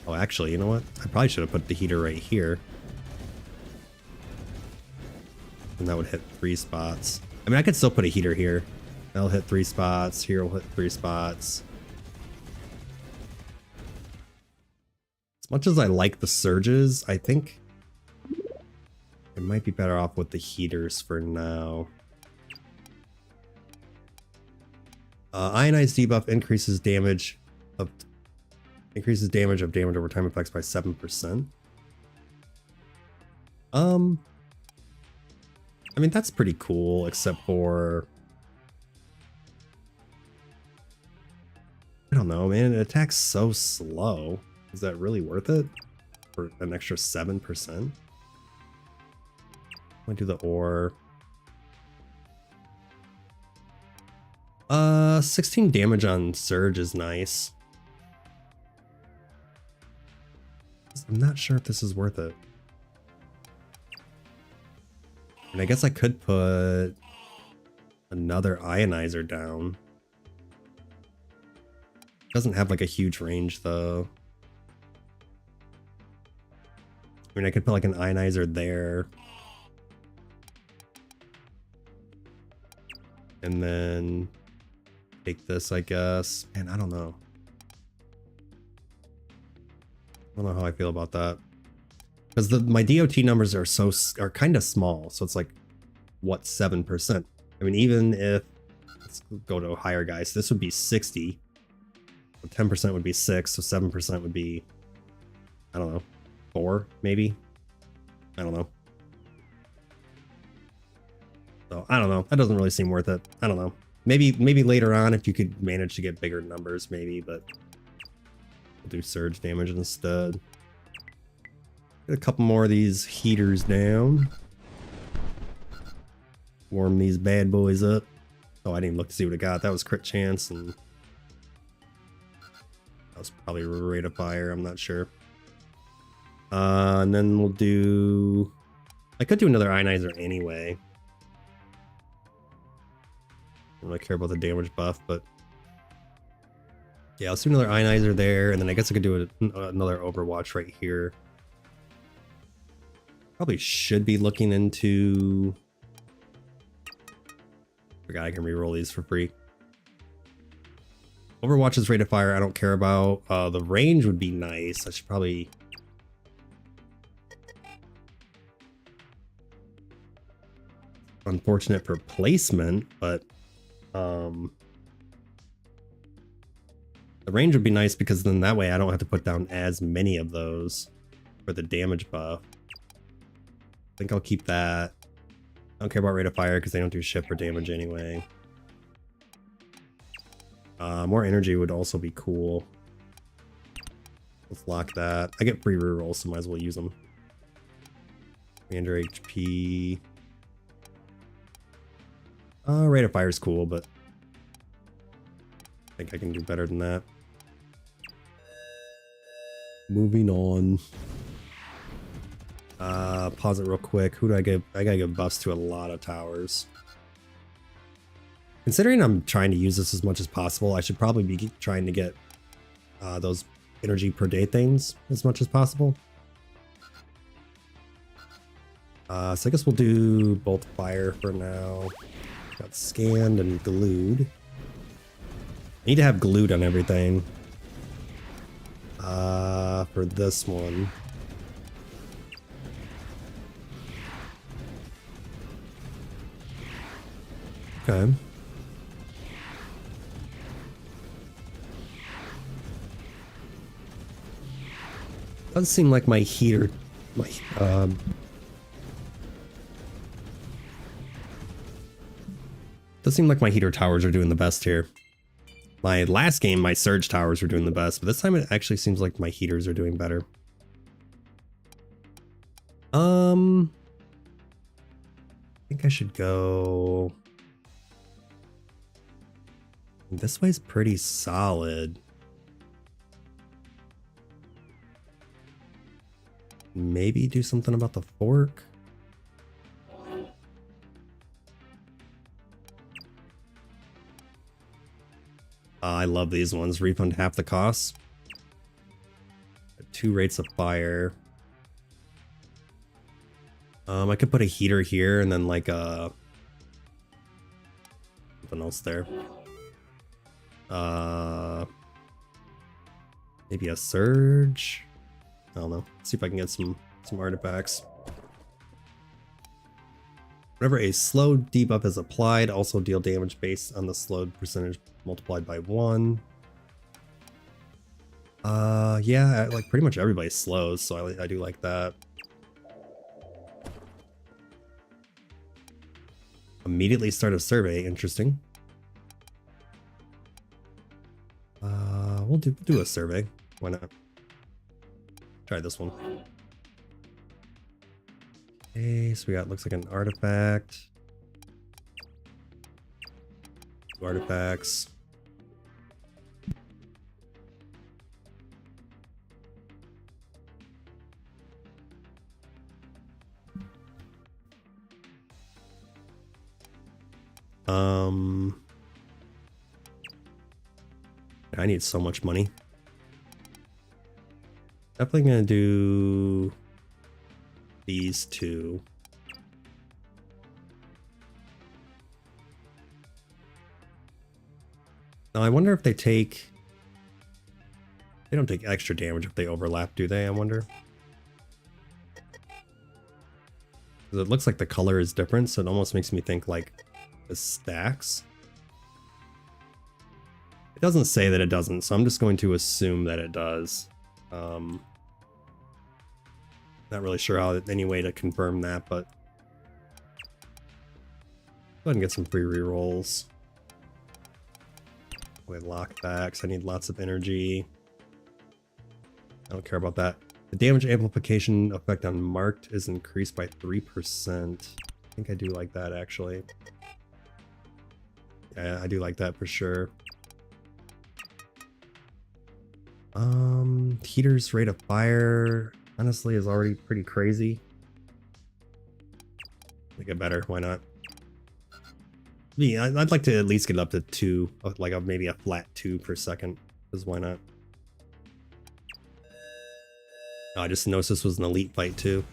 Oh, actually, you know what? I probably should have put the heater right here. And that would hit 3 spots. I mean, I could still put a heater here. That'll hit 3 spots. Here will hit 3 spots. As much as I like the surges, I think it might be better off with the heaters for now. Ionized debuff increases damage of damage over time effects by 7%. I mean, that's pretty cool, except for... I don't know, man. It attacks so slow. Is that really worth it? For an extra 7%? I'll do the ore. 16 damage on Surge is nice. I'm not sure if this is worth it. And I guess I could put another ionizer down. Doesn't have like a huge range though. I mean, I could put like an ionizer there. And then take this, I guess. And I don't know. I don't know how I feel about that. Because my DOT numbers are kind of small. So it's like, what, 7%? I mean, even if, let's go to higher guys, this would be 60. So 10% would be 6, so 7% would be, I don't know, 4 maybe? I don't know. So I don't know. That doesn't really seem worth it. I don't know. Maybe later on if you could manage to get bigger numbers, maybe, but we'll do surge damage instead. Get a couple more of these heaters down. Warm these bad boys up. Oh, I didn't even look to see what I got. That was crit chance, and that was probably rate of fire. I'm not sure. And then we'll do... I could do another ionizer anyway. I don't really care about the damage buff, but... yeah, let's do another ionizer there, and then I guess I could do another Overwatch right here. Probably should be looking into... forgot I can reroll these for free. Overwatch's rate of fire I don't care about. The range would be nice. I should probably... unfortunate for placement, but the range would be nice because then that way I don't have to put down as many of those for the damage buff. I think I'll keep that. I don't care about rate of fire because they don't do shit for damage anyway. More energy would also be cool. Let's lock that. I get free rerolls, so might as well use them. Commander HP. Rate of fire is cool, but I think I can do better than that. Moving on. Pause it real quick. Who do I give? I gotta give buffs to a lot of towers. Considering I'm trying to use this as much as possible, I should probably be trying to get those energy per day things as much as possible. So I guess we'll do both fire for now. Got scanned and glued. I need to have glued on everything. For this one. Okay. Doesn't seem like my heater, does seem like my heater towers are doing the best here. My last game, my surge towers were doing the best, but this time it actually seems like my heaters are doing better. I think I should go... this way's pretty solid. Maybe do something about the fork. I love these ones. Refund half the cost. 2 rates of fire. I could put a heater here and then like something else there. Maybe a surge. I don't know. Let's see if I can get some artifacts. Whenever a slow debuff is applied, also deal damage based on the slowed percentage multiplied by 1. Yeah, like pretty much everybody slows, so I do like that. Immediately start a survey, interesting. We'll do a survey. Why not? Try this one. Okay, so we got, looks like an artifact. Two artifacts. I need so much money. Definitely gonna do these two. Now I wonder if they take... They don't take extra damage if they overlap, do they? I wonder. 'Cause it looks like the color is different, so it almost makes me think like the stacks. It doesn't say that it doesn't, so I'm just going to assume that it does. Not really sure how any way to confirm that, but go ahead and get some free rerolls. With lockbacks, I need lots of energy. I don't care about that. The damage amplification effect on marked is increased by 3%. I think I do like that actually. Yeah, I do like that for sure. Heater's rate of fire honestly is already pretty crazy. Make it better, why not? Yeah, I'd like to at least get up to 2, like maybe a flat 2 per second, because why not? Oh, I just noticed this was an elite fight too.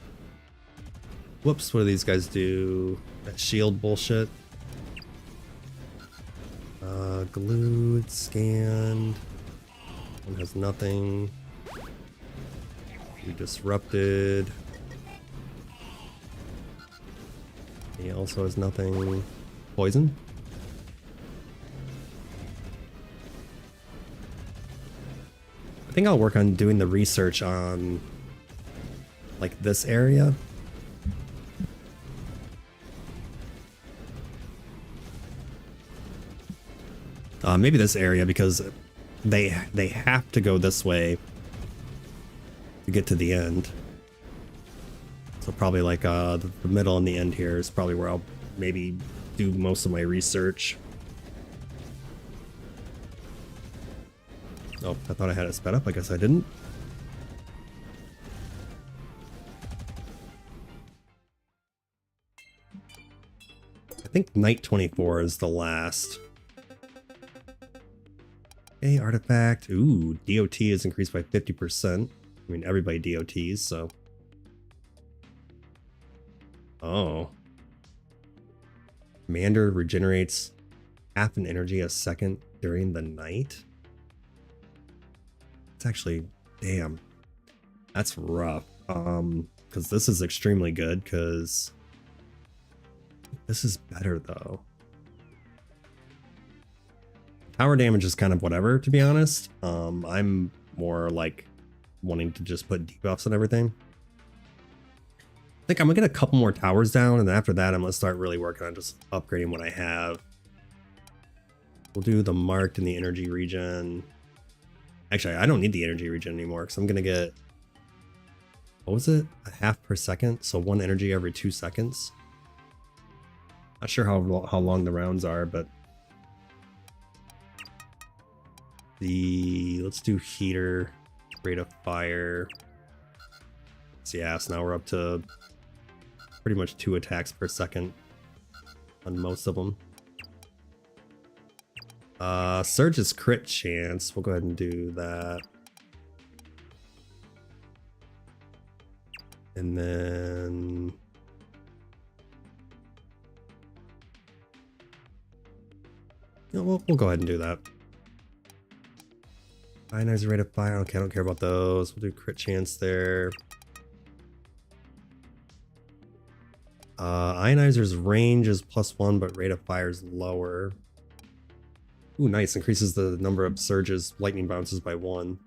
Whoops, what do these guys do? That shield bullshit. Glued, scanned. One has nothing. We disrupted. He also has nothing. Poison. I think I'll work on doing the research on like this area. Maybe this area, because they have to go this way to get to the end. So probably like the middle and the end here is probably where I'll maybe do most of my research. Oh, I thought I had it sped up. I guess I didn't. I think night 24 is the last. Okay, artifact. Ooh, DOT is increased by 50%. I mean, everybody DOTs, so. Oh. Commander regenerates half an energy a second during the night. It's actually, damn, that's rough. Because this is extremely good, because this is better though. Tower damage is kind of whatever, to be honest. I'm more like wanting to just put debuffs on everything. I think I'm gonna get a couple more towers down, and then after that I'm gonna start really working on just upgrading what I have. We'll do the marked in the energy region. Actually, I don't need the energy region anymore, because I'm gonna get, what was it? A half per second, so 1 energy every 2 seconds. Not sure how long the rounds are, but let's do heater, rate of fire. So yeah, so now we're up to pretty much 2 attacks per second on most of them. Surge is crit chance. We'll go ahead and do that. And then we'll go ahead and do that. Ionizer rate of fire. Okay, I don't care about those. We'll do crit chance there. Ionizer's range is +1, but rate of fire is lower. Ooh, nice. Increases the number of surges, lightning bounces by 1.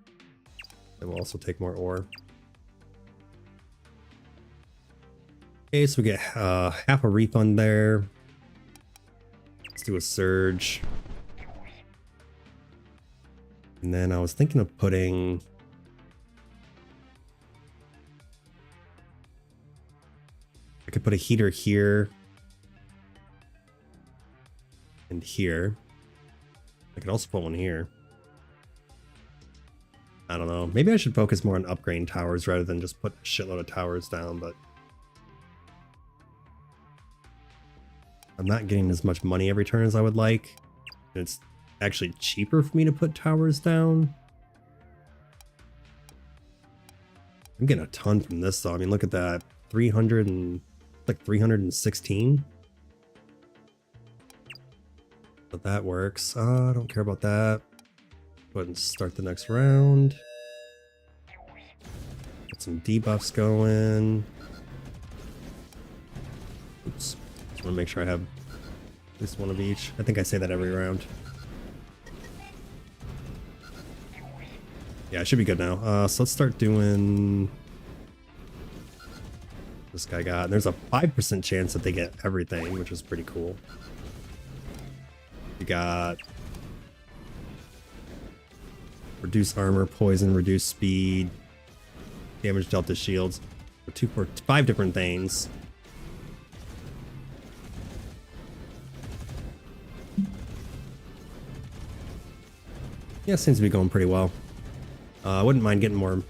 And we'll also take more ore. Okay, so we get half a refund there. Let's do a surge. And then I was thinking of putting... could put a heater here and here. I could also put one here. I don't know. Maybe I should focus more on upgrading towers rather than just put a shitload of towers down, but I'm not getting as much money every turn as I would like. It's actually cheaper for me to put towers down. I'm getting a ton from this though. I mean, look at that. 300 and like 316. But that works. I don't care about that. Go ahead and start the next round. Get some debuffs going. Oops. Just want to make sure I have at least one of each. I think I say that every round. Yeah, I should be good now. So let's start doing... This guy got... There's a 5% chance that they get everything, which is pretty cool. You got... Reduce armor, poison, reduce speed, damage dealt to shields. 2 for 5 different things. Yeah, seems to be going pretty well. I wouldn't mind getting more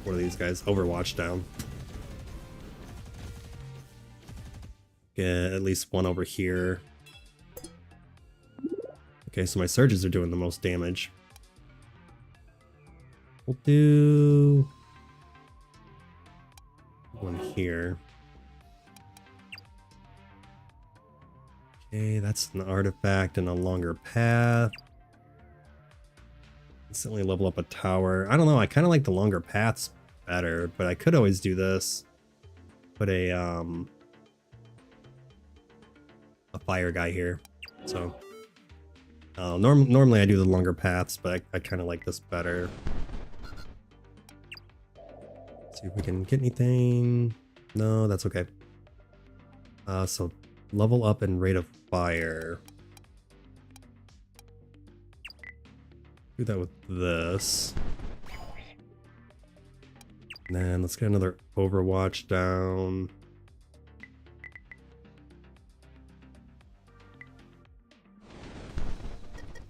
of these guys. Overwatch down. Get at least one over here. Okay, so my surges are doing the most damage. We'll do one here. Okay, that's an artifact and a longer path. Instantly level up a tower. I don't know, I kind of like the longer paths better, but I could always do this. Put a fire guy here. So normally I do the longer paths, but I kind of like this better. See if we can get anything. No, that's okay. So level up and rate of fire. Do that with this. And then let's get another Overwatch down.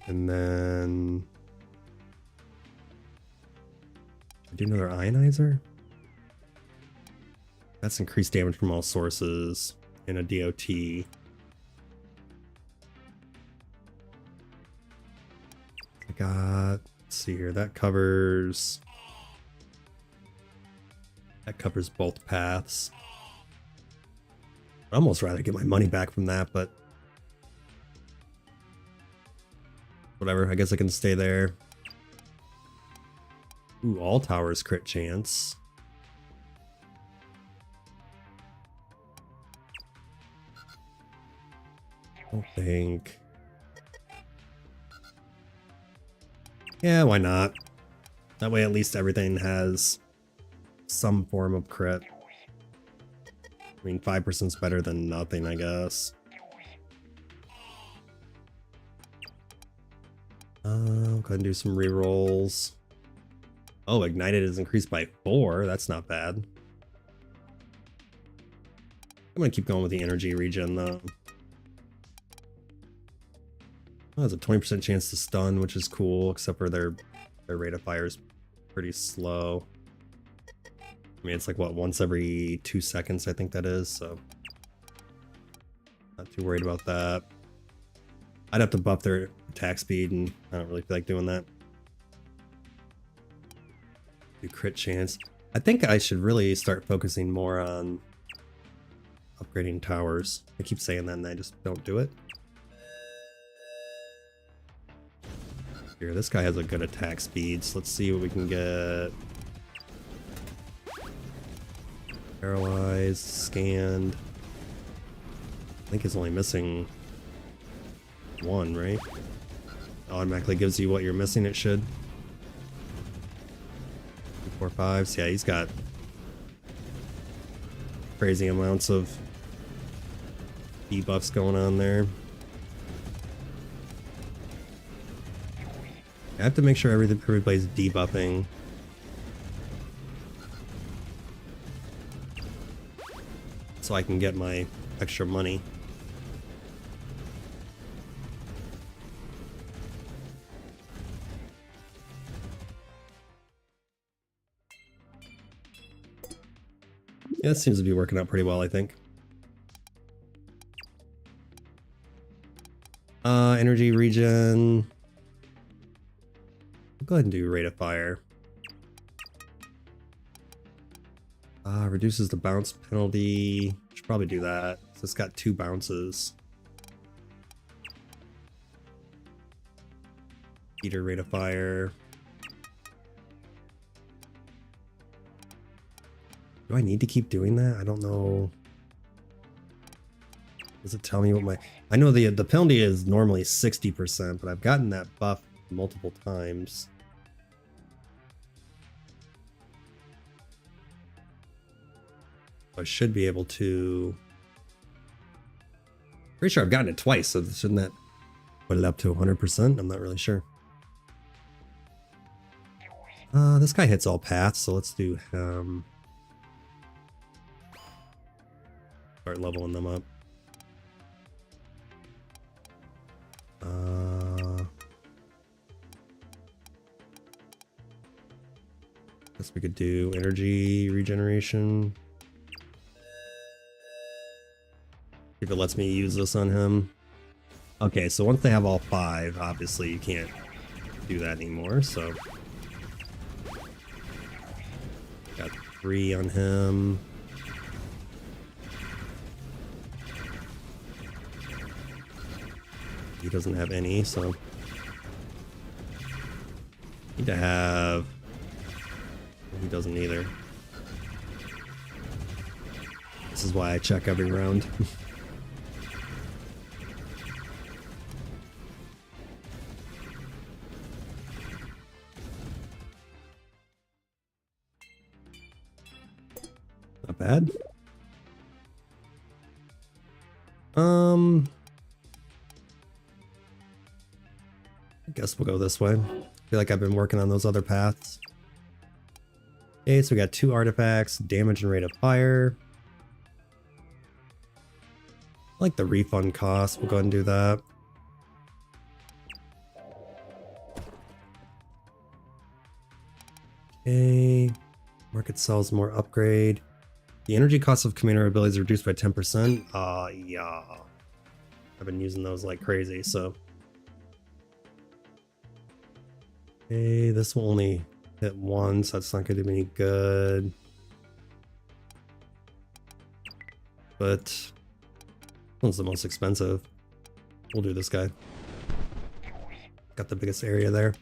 And then do another Ionizer. That's increased damage from all sources in a DOT. I got, let's see here, that covers both paths. I'd almost rather get my money back from that, but whatever, I guess I can stay there. Ooh, all towers crit chance. I don't think. Yeah, why not? That way at least everything has some form of crit. I mean, 5% is better than nothing, I guess. Go ahead and do some rerolls. Oh, ignited is increased by 4. That's not bad. I'm gonna keep going with the energy regen though. Oh, there's a 20% chance to stun, which is cool, except for their rate of fire is pretty slow. I mean, it's like, what, once every 2 seconds, I think that is, so not too worried about that. I'd have to buff their attack speed, and I don't really feel like doing that. Do crit chance. I think I should really start focusing more on upgrading towers. I keep saying that, and I just don't do it. Here, this guy has a good attack speed, so let's see what we can get. Paralyzed, scanned. I think it's only missing 1, right? Automatically gives you what you're missing, it should. 2, 4, 5. So yeah, he's got crazy amounts of debuffs going on there. I have to make sure everybody's debuffing. so I can get my extra money. Yeah, it seems to be working out pretty well, I think. Energy regen. I'll go ahead and do rate of fire. Reduces the bounce penalty. Should probably do that. So it's got 2 bounces. Heater rate of fire. Do I need to keep doing that? I don't know. Does it tell me what my... I know the penalty is normally 60%, but I've gotten that buff multiple times. I should be able to... Pretty sure I've gotten it twice, so shouldn't that put it up to 100%? I'm not really sure. This guy hits all paths, so let's do him. Start leveling them up. Guess we could do energy regeneration. If it lets me use this on him. Okay, so once they have all 5, obviously you can't do that anymore, so. Got 3 on him. He doesn't have any, so. Need to have. He doesn't either. This is why I check every round. Not bad. I guess we'll go this way. I feel like I've been working on those other paths. Okay, so we got 2 artifacts, damage and rate of fire. I like the refund cost. We'll go ahead and do that. Okay. Market sells more upgrade. The energy cost of commander abilities is reduced by 10%. Yeah. I've been using those like crazy, so. Okay, this will only hit once. That's not going to do me any good. But this one's the most expensive. We'll do this guy. Got the biggest area there.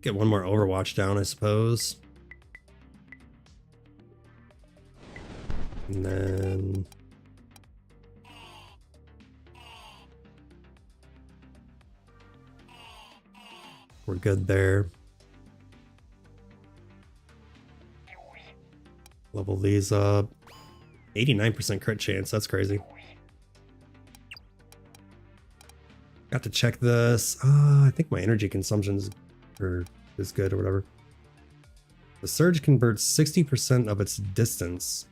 Get one more Overwatch down, I suppose. And then we're good there. Level these up. 89% crit chance, that's crazy. Got to check this. I think my energy consumption's is good or whatever. The surge converts 60% of its distance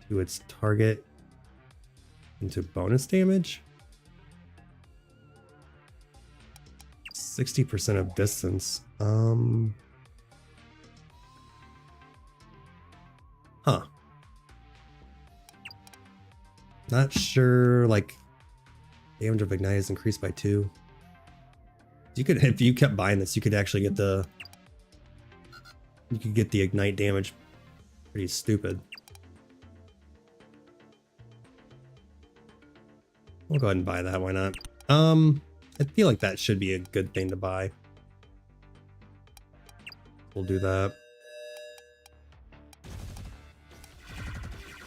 to its target into bonus damage. 60% of distance. Huh. Not sure, like, damage of ignite is increased by 2. You could, if you kept buying this, you could actually get the, you could get the ignite damage pretty stupid. We'll go ahead and buy that, why not? I feel like that should be a good thing to buy. We'll do that.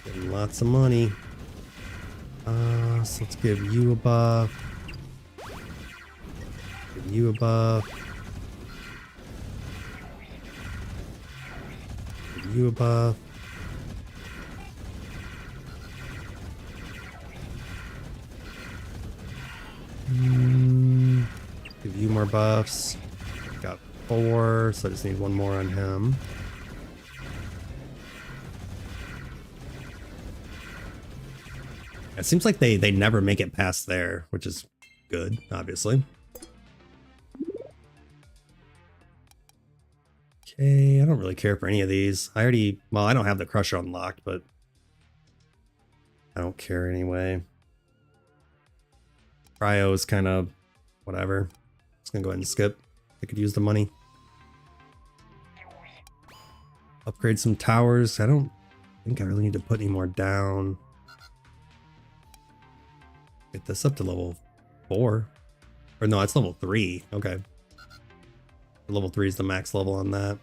Getting lots of money. So let's give you a buff. Give you a buff. Give you a buff. Give you more buffs. Got 4, so I just need 1 more on him. It seems like they never make it past there, which is good, obviously. Okay, I don't really care for any of these. I don't have the Crusher unlocked, but I don't care anyway. Cryo is kind of whatever. Just gonna go ahead and skip. I could use the money. Upgrade some towers. I don't think I really need to put any more down. Get this up to level 4. Or no, it's level 3. Okay. Level 3 is the max level on that.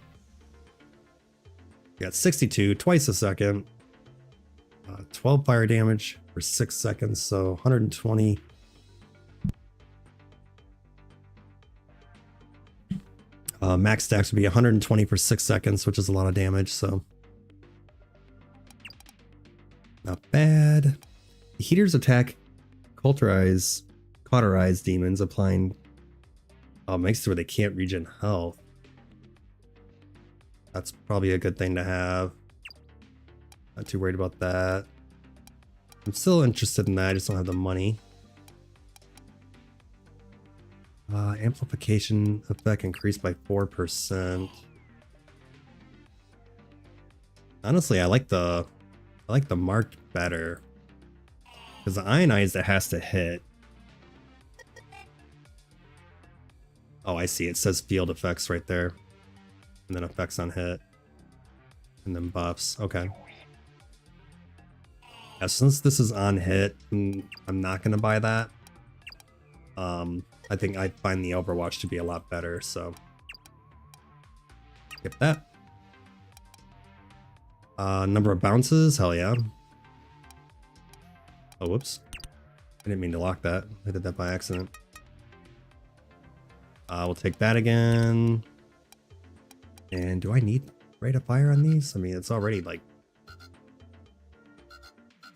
We got 62, twice a second. 12 fire damage for 6 seconds, so 120. Max stacks would be 120 for 6 seconds, which is a lot of damage, so not bad. The heaters attack cauterize demons, applying makes it where they can't regen health. That's probably a good thing to have. Not too worried about that. I'm still interested in that, I just don't have the money. Amplification effect increased by 4%. Honestly, I like the marked better. Because the ionized, it has to hit. Oh, I see. It says field effects right there. And then effects on hit. And then buffs. Okay. Yeah, since this is on hit, I'm not going to buy that. I think I'd find the Overwatch to be a lot better, so. Skip that. Number of bounces? Hell yeah. Oh, whoops. I didn't mean to lock that. I did that by accident. We'll take that again. And do I need rate of fire on these? I mean, it's already like...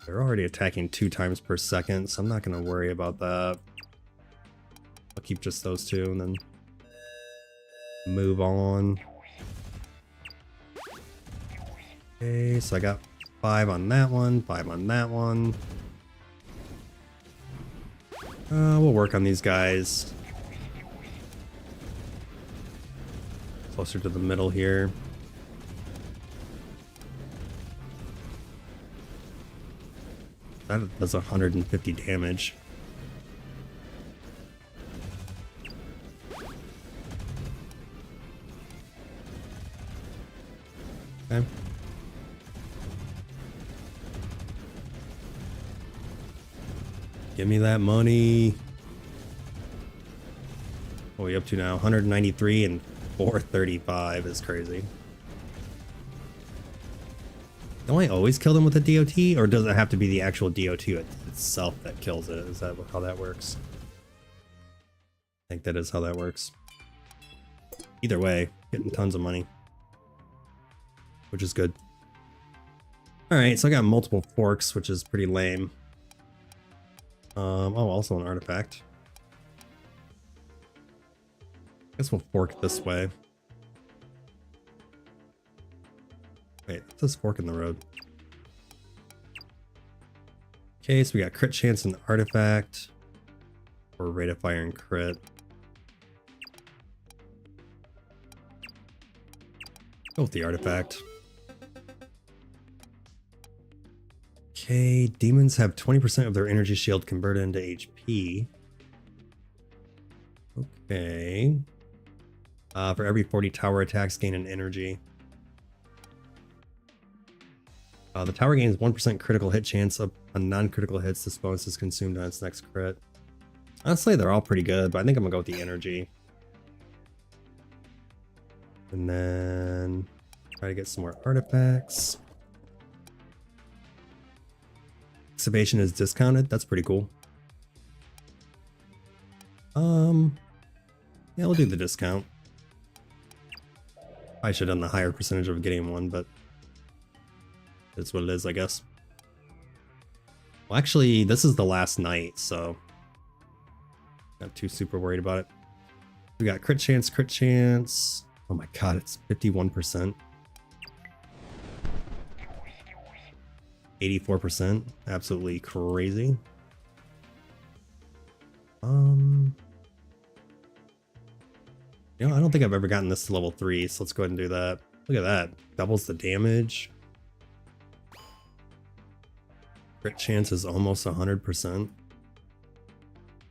They're already attacking 2 times per second, so I'm not going to worry about that. I'll keep just those 2 and then move on. Okay, so I got 5 on that one, 5 on that one. We'll work on these guys. Closer to the middle here. That does 150 damage. Okay. Give me that money. What are we up to now? 193 and 435 is crazy. Don't I always kill them with a DOT, or does it have to be the actual DOT itself that kills it? Is that how that works? I think that is how that works. Either way, getting tons of money, which is good. Alright, so I got multiple forks, which is pretty lame. Oh, also an artifact. Guess we'll fork this way. Wait, it says fork in the road. Okay, so we got crit chance and artifact. Or rate of fire and crit. Go with the artifact. Okay, demons have 20% of their energy shield converted into HP. Okay. For every 40 tower attacks, gain an energy. The tower gains 1% critical hit chance on non-critical hits. This bonus is consumed on its next crit. Honestly, they're all pretty good, but I think I'm gonna go with the energy. And then try to get some more artifacts. Excavation is discounted. That's pretty cool. Yeah, we'll do the discount. I should have done the higher percentage of getting one, but it's what it is, I guess. Well, actually, this is the last night, so not too super worried about it. We got crit chance, crit chance. Oh my god, it's 51%. 84%. Absolutely crazy. You know, I don't think I've ever gotten this to level 3, so let's go ahead and do that. Look at that. Doubles the damage. Crit chance is almost 100%.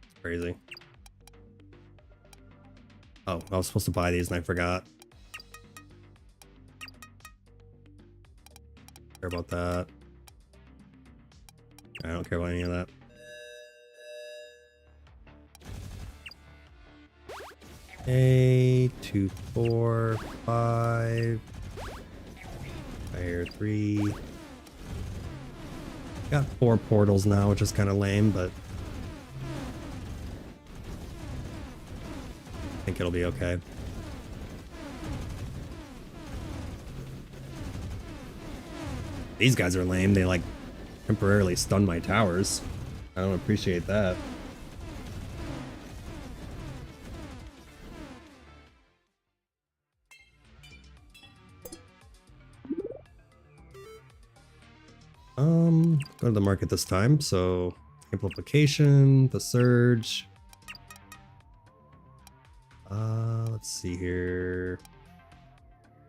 It's crazy. Oh, I was supposed to buy these and I forgot. Care about that. I don't care about any of that. Okay, 2, 4, 5. Fire 3. Got 4 portals now, which is kind of lame, but I think it'll be okay. These guys are lame. They like temporarily stun my towers. I don't appreciate that. Go to the market this time. So amplification, the surge. Let's see here.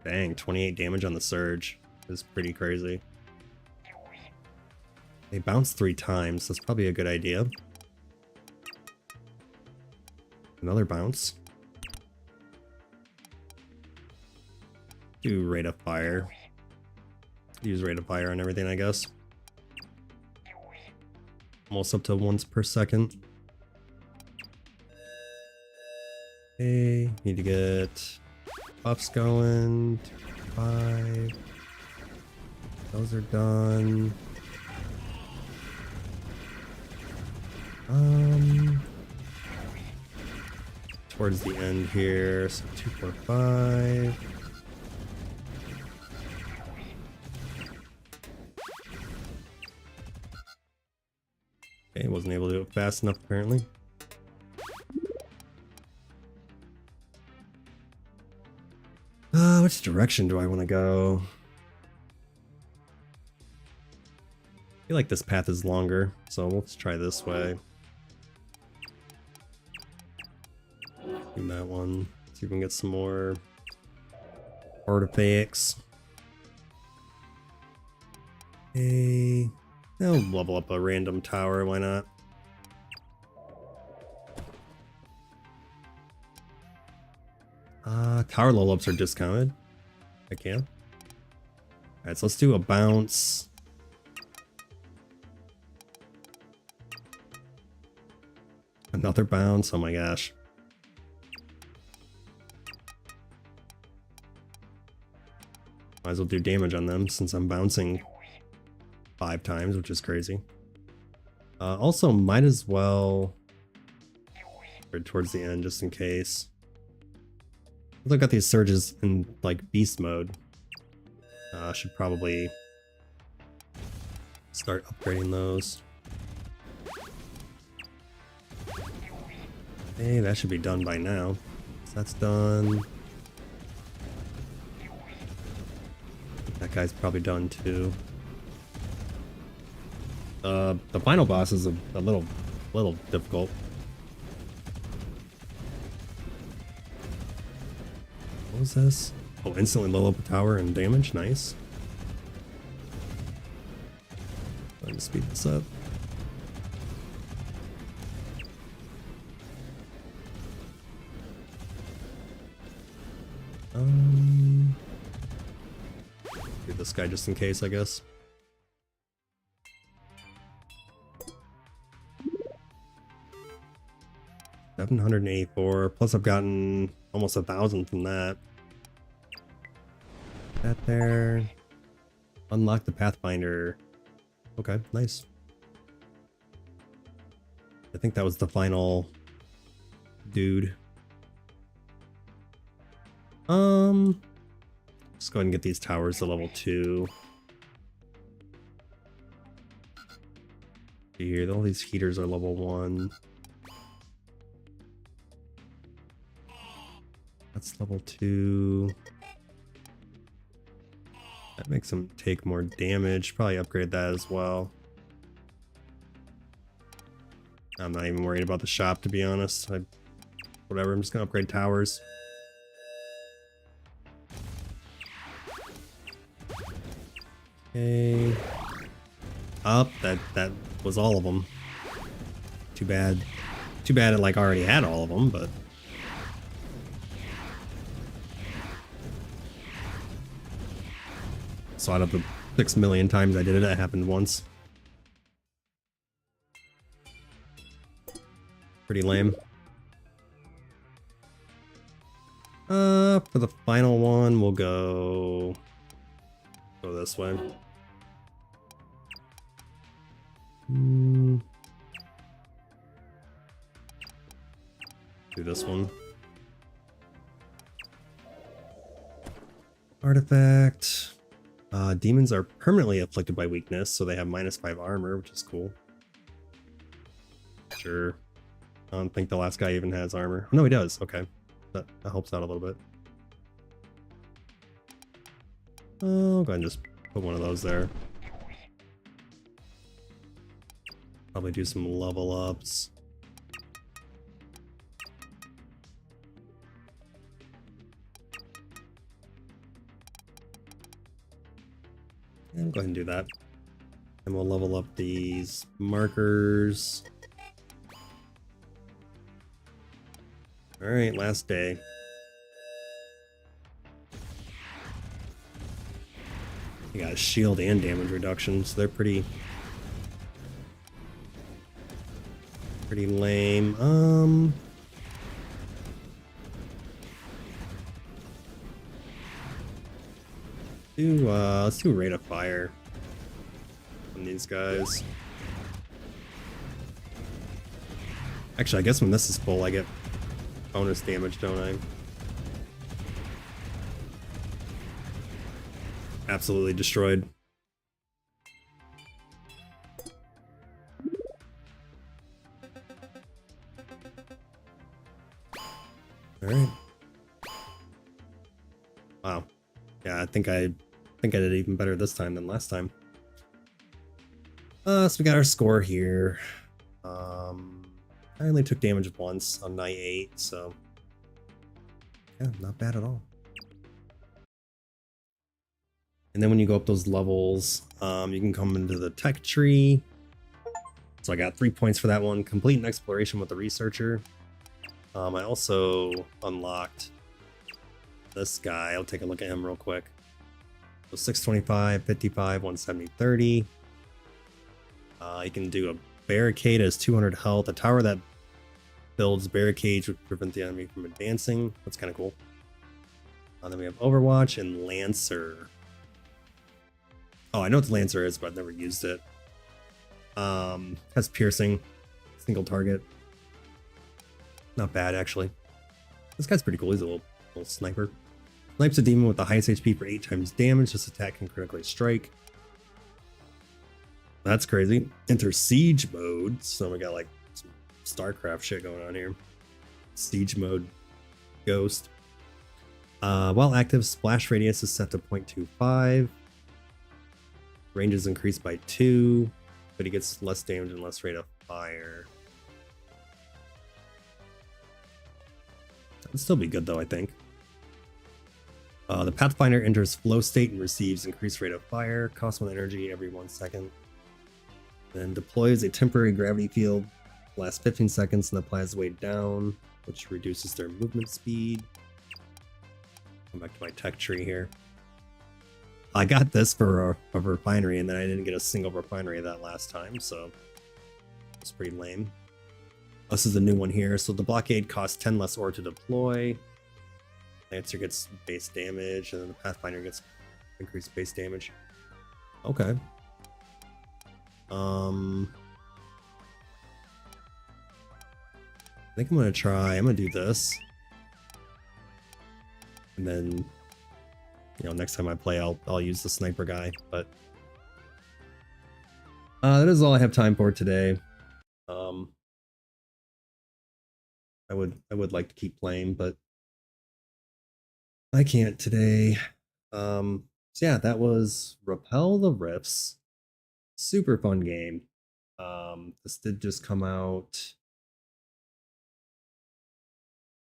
Dang, 28 damage on the surge is pretty crazy. They bounce 3 times. That's probably a good idea. Another bounce. Do rate of fire. Use rate of fire on everything, I guess. Almost up to once per second. Okay, need to get buffs going. 5. Those are done. Towards the end here, so 2, 4, 5. Okay, wasn't able to do it fast enough apparently. Which direction do I want to go? I feel like this path is longer, so let's try this way. Do that one. See if we can get some more artifacts. Okay. I'll level up a random tower, why not? Tower level ups are discounted. I can. Alright, so let's do a bounce. Another bounce, oh my gosh. Might as well do damage on them since I'm bouncing 5 times, which is crazy. Also, might as well towards the end just in case. I've got these surges in like beast mode. Should probably start upgrading those. Hey, that should be done by now. So that's done. That guy's probably done too. The final boss is a little difficult. What was this? Oh, instantly level up a tower and damage. Nice. Trying to speed this up. Do this guy just in case, I guess. $784. Plus, I've gotten almost 1,000 from that. That there. Unlock the Pathfinder. Okay, nice. I think that was the final dude. Let's go ahead and get these towers to level 2. Here, all these heaters are level 1. That's level 2. That makes him take more damage. Probably upgrade that as well. I'm not even worried about the shop, to be honest. Whatever, I'm just gonna upgrade towers. Okay. Up, that was all of them. Too bad. Too bad it like already had all of them, but so out of the 6 million times I did it, it happened once. Pretty lame. For the final one, we'll go this way. Do this one. Artifact. Demons are permanently afflicted by weakness, so they have -5 armor, which is cool. Sure. I don't think the last guy even has armor. No, he does. Okay. That helps out a little bit. I'll go ahead and just put one of those there. Probably do some level ups. And go ahead and do that. And we'll level up these markers. Alright, last day. You got shield and damage reduction, so they're pretty lame. Let's do rate of fire on these guys. Actually, I guess when this is full, I get bonus damage, don't I? Absolutely destroyed. Alright. Wow. Yeah, I think I did even better this time than last time. So we got our score here. I only took damage once on night 8, so yeah, not bad at all. And then when you go up those levels, you can come into the tech tree. So I got 3 points for that one. Complete an exploration with the researcher. I also unlocked this guy. I'll take a look at him real quick. So 625, 55, 170, 30. You can do a barricade as 200 health. A tower that builds barricades would prevent the enemy from advancing. That's kind of cool. Then we have Overwatch and Lancer. Oh, I know what the Lancer is, but I've never used it. Has piercing, single target. Not bad, actually. This guy's pretty cool. He's a little sniper. Snipes a demon with the highest HP for 8 times damage. This attack can critically strike. That's crazy. Enter siege mode. So we got like some StarCraft shit going on here. Siege mode. Ghost. While active, splash radius is set to 0.25. Range is increased by 2, but he gets less damage and less rate of fire. That'd still be good though, I think. The Pathfinder enters flow state and receives increased rate of fire, costs 1 energy every 1 second. Then deploys a temporary gravity field, lasts 15 seconds and applies weight down, which reduces their movement speed. Come back to my tech tree here. I got this for a refinery, and then I didn't get a single refinery that last time, so it's pretty lame. This is a new one here. So the blockade costs 10 less ore to deploy. Lancer gets base damage, and then the Pathfinder gets increased base damage. Okay. I think I'm gonna do this. And then, you know, next time I play, I'll use the sniper guy, but that is all I have time for today. I would like to keep playing, but I can't today. So yeah, that was Repel the Rifts. Super fun game. This did just come out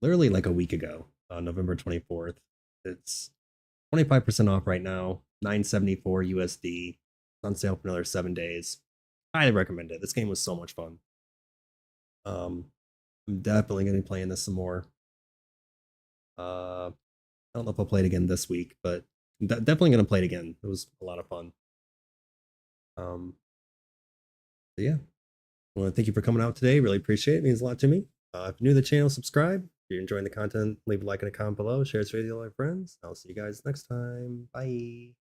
literally like a week ago, November 24th. It's 25% off right now, 974 USD. It's on sale for another 7 days. Highly recommend it. This game was so much fun. I'm definitely going to be playing this some more. I don't know if I'll play it again this week, but definitely going to play it again. It was a lot of fun. Um, yeah, well, thank you for coming out today. Really appreciate it. It means a lot to me. If you're new to the channel, subscribe. If you're enjoying the content, leave a like and a comment below. Share this video with all your friends. I'll see you guys next time. Bye.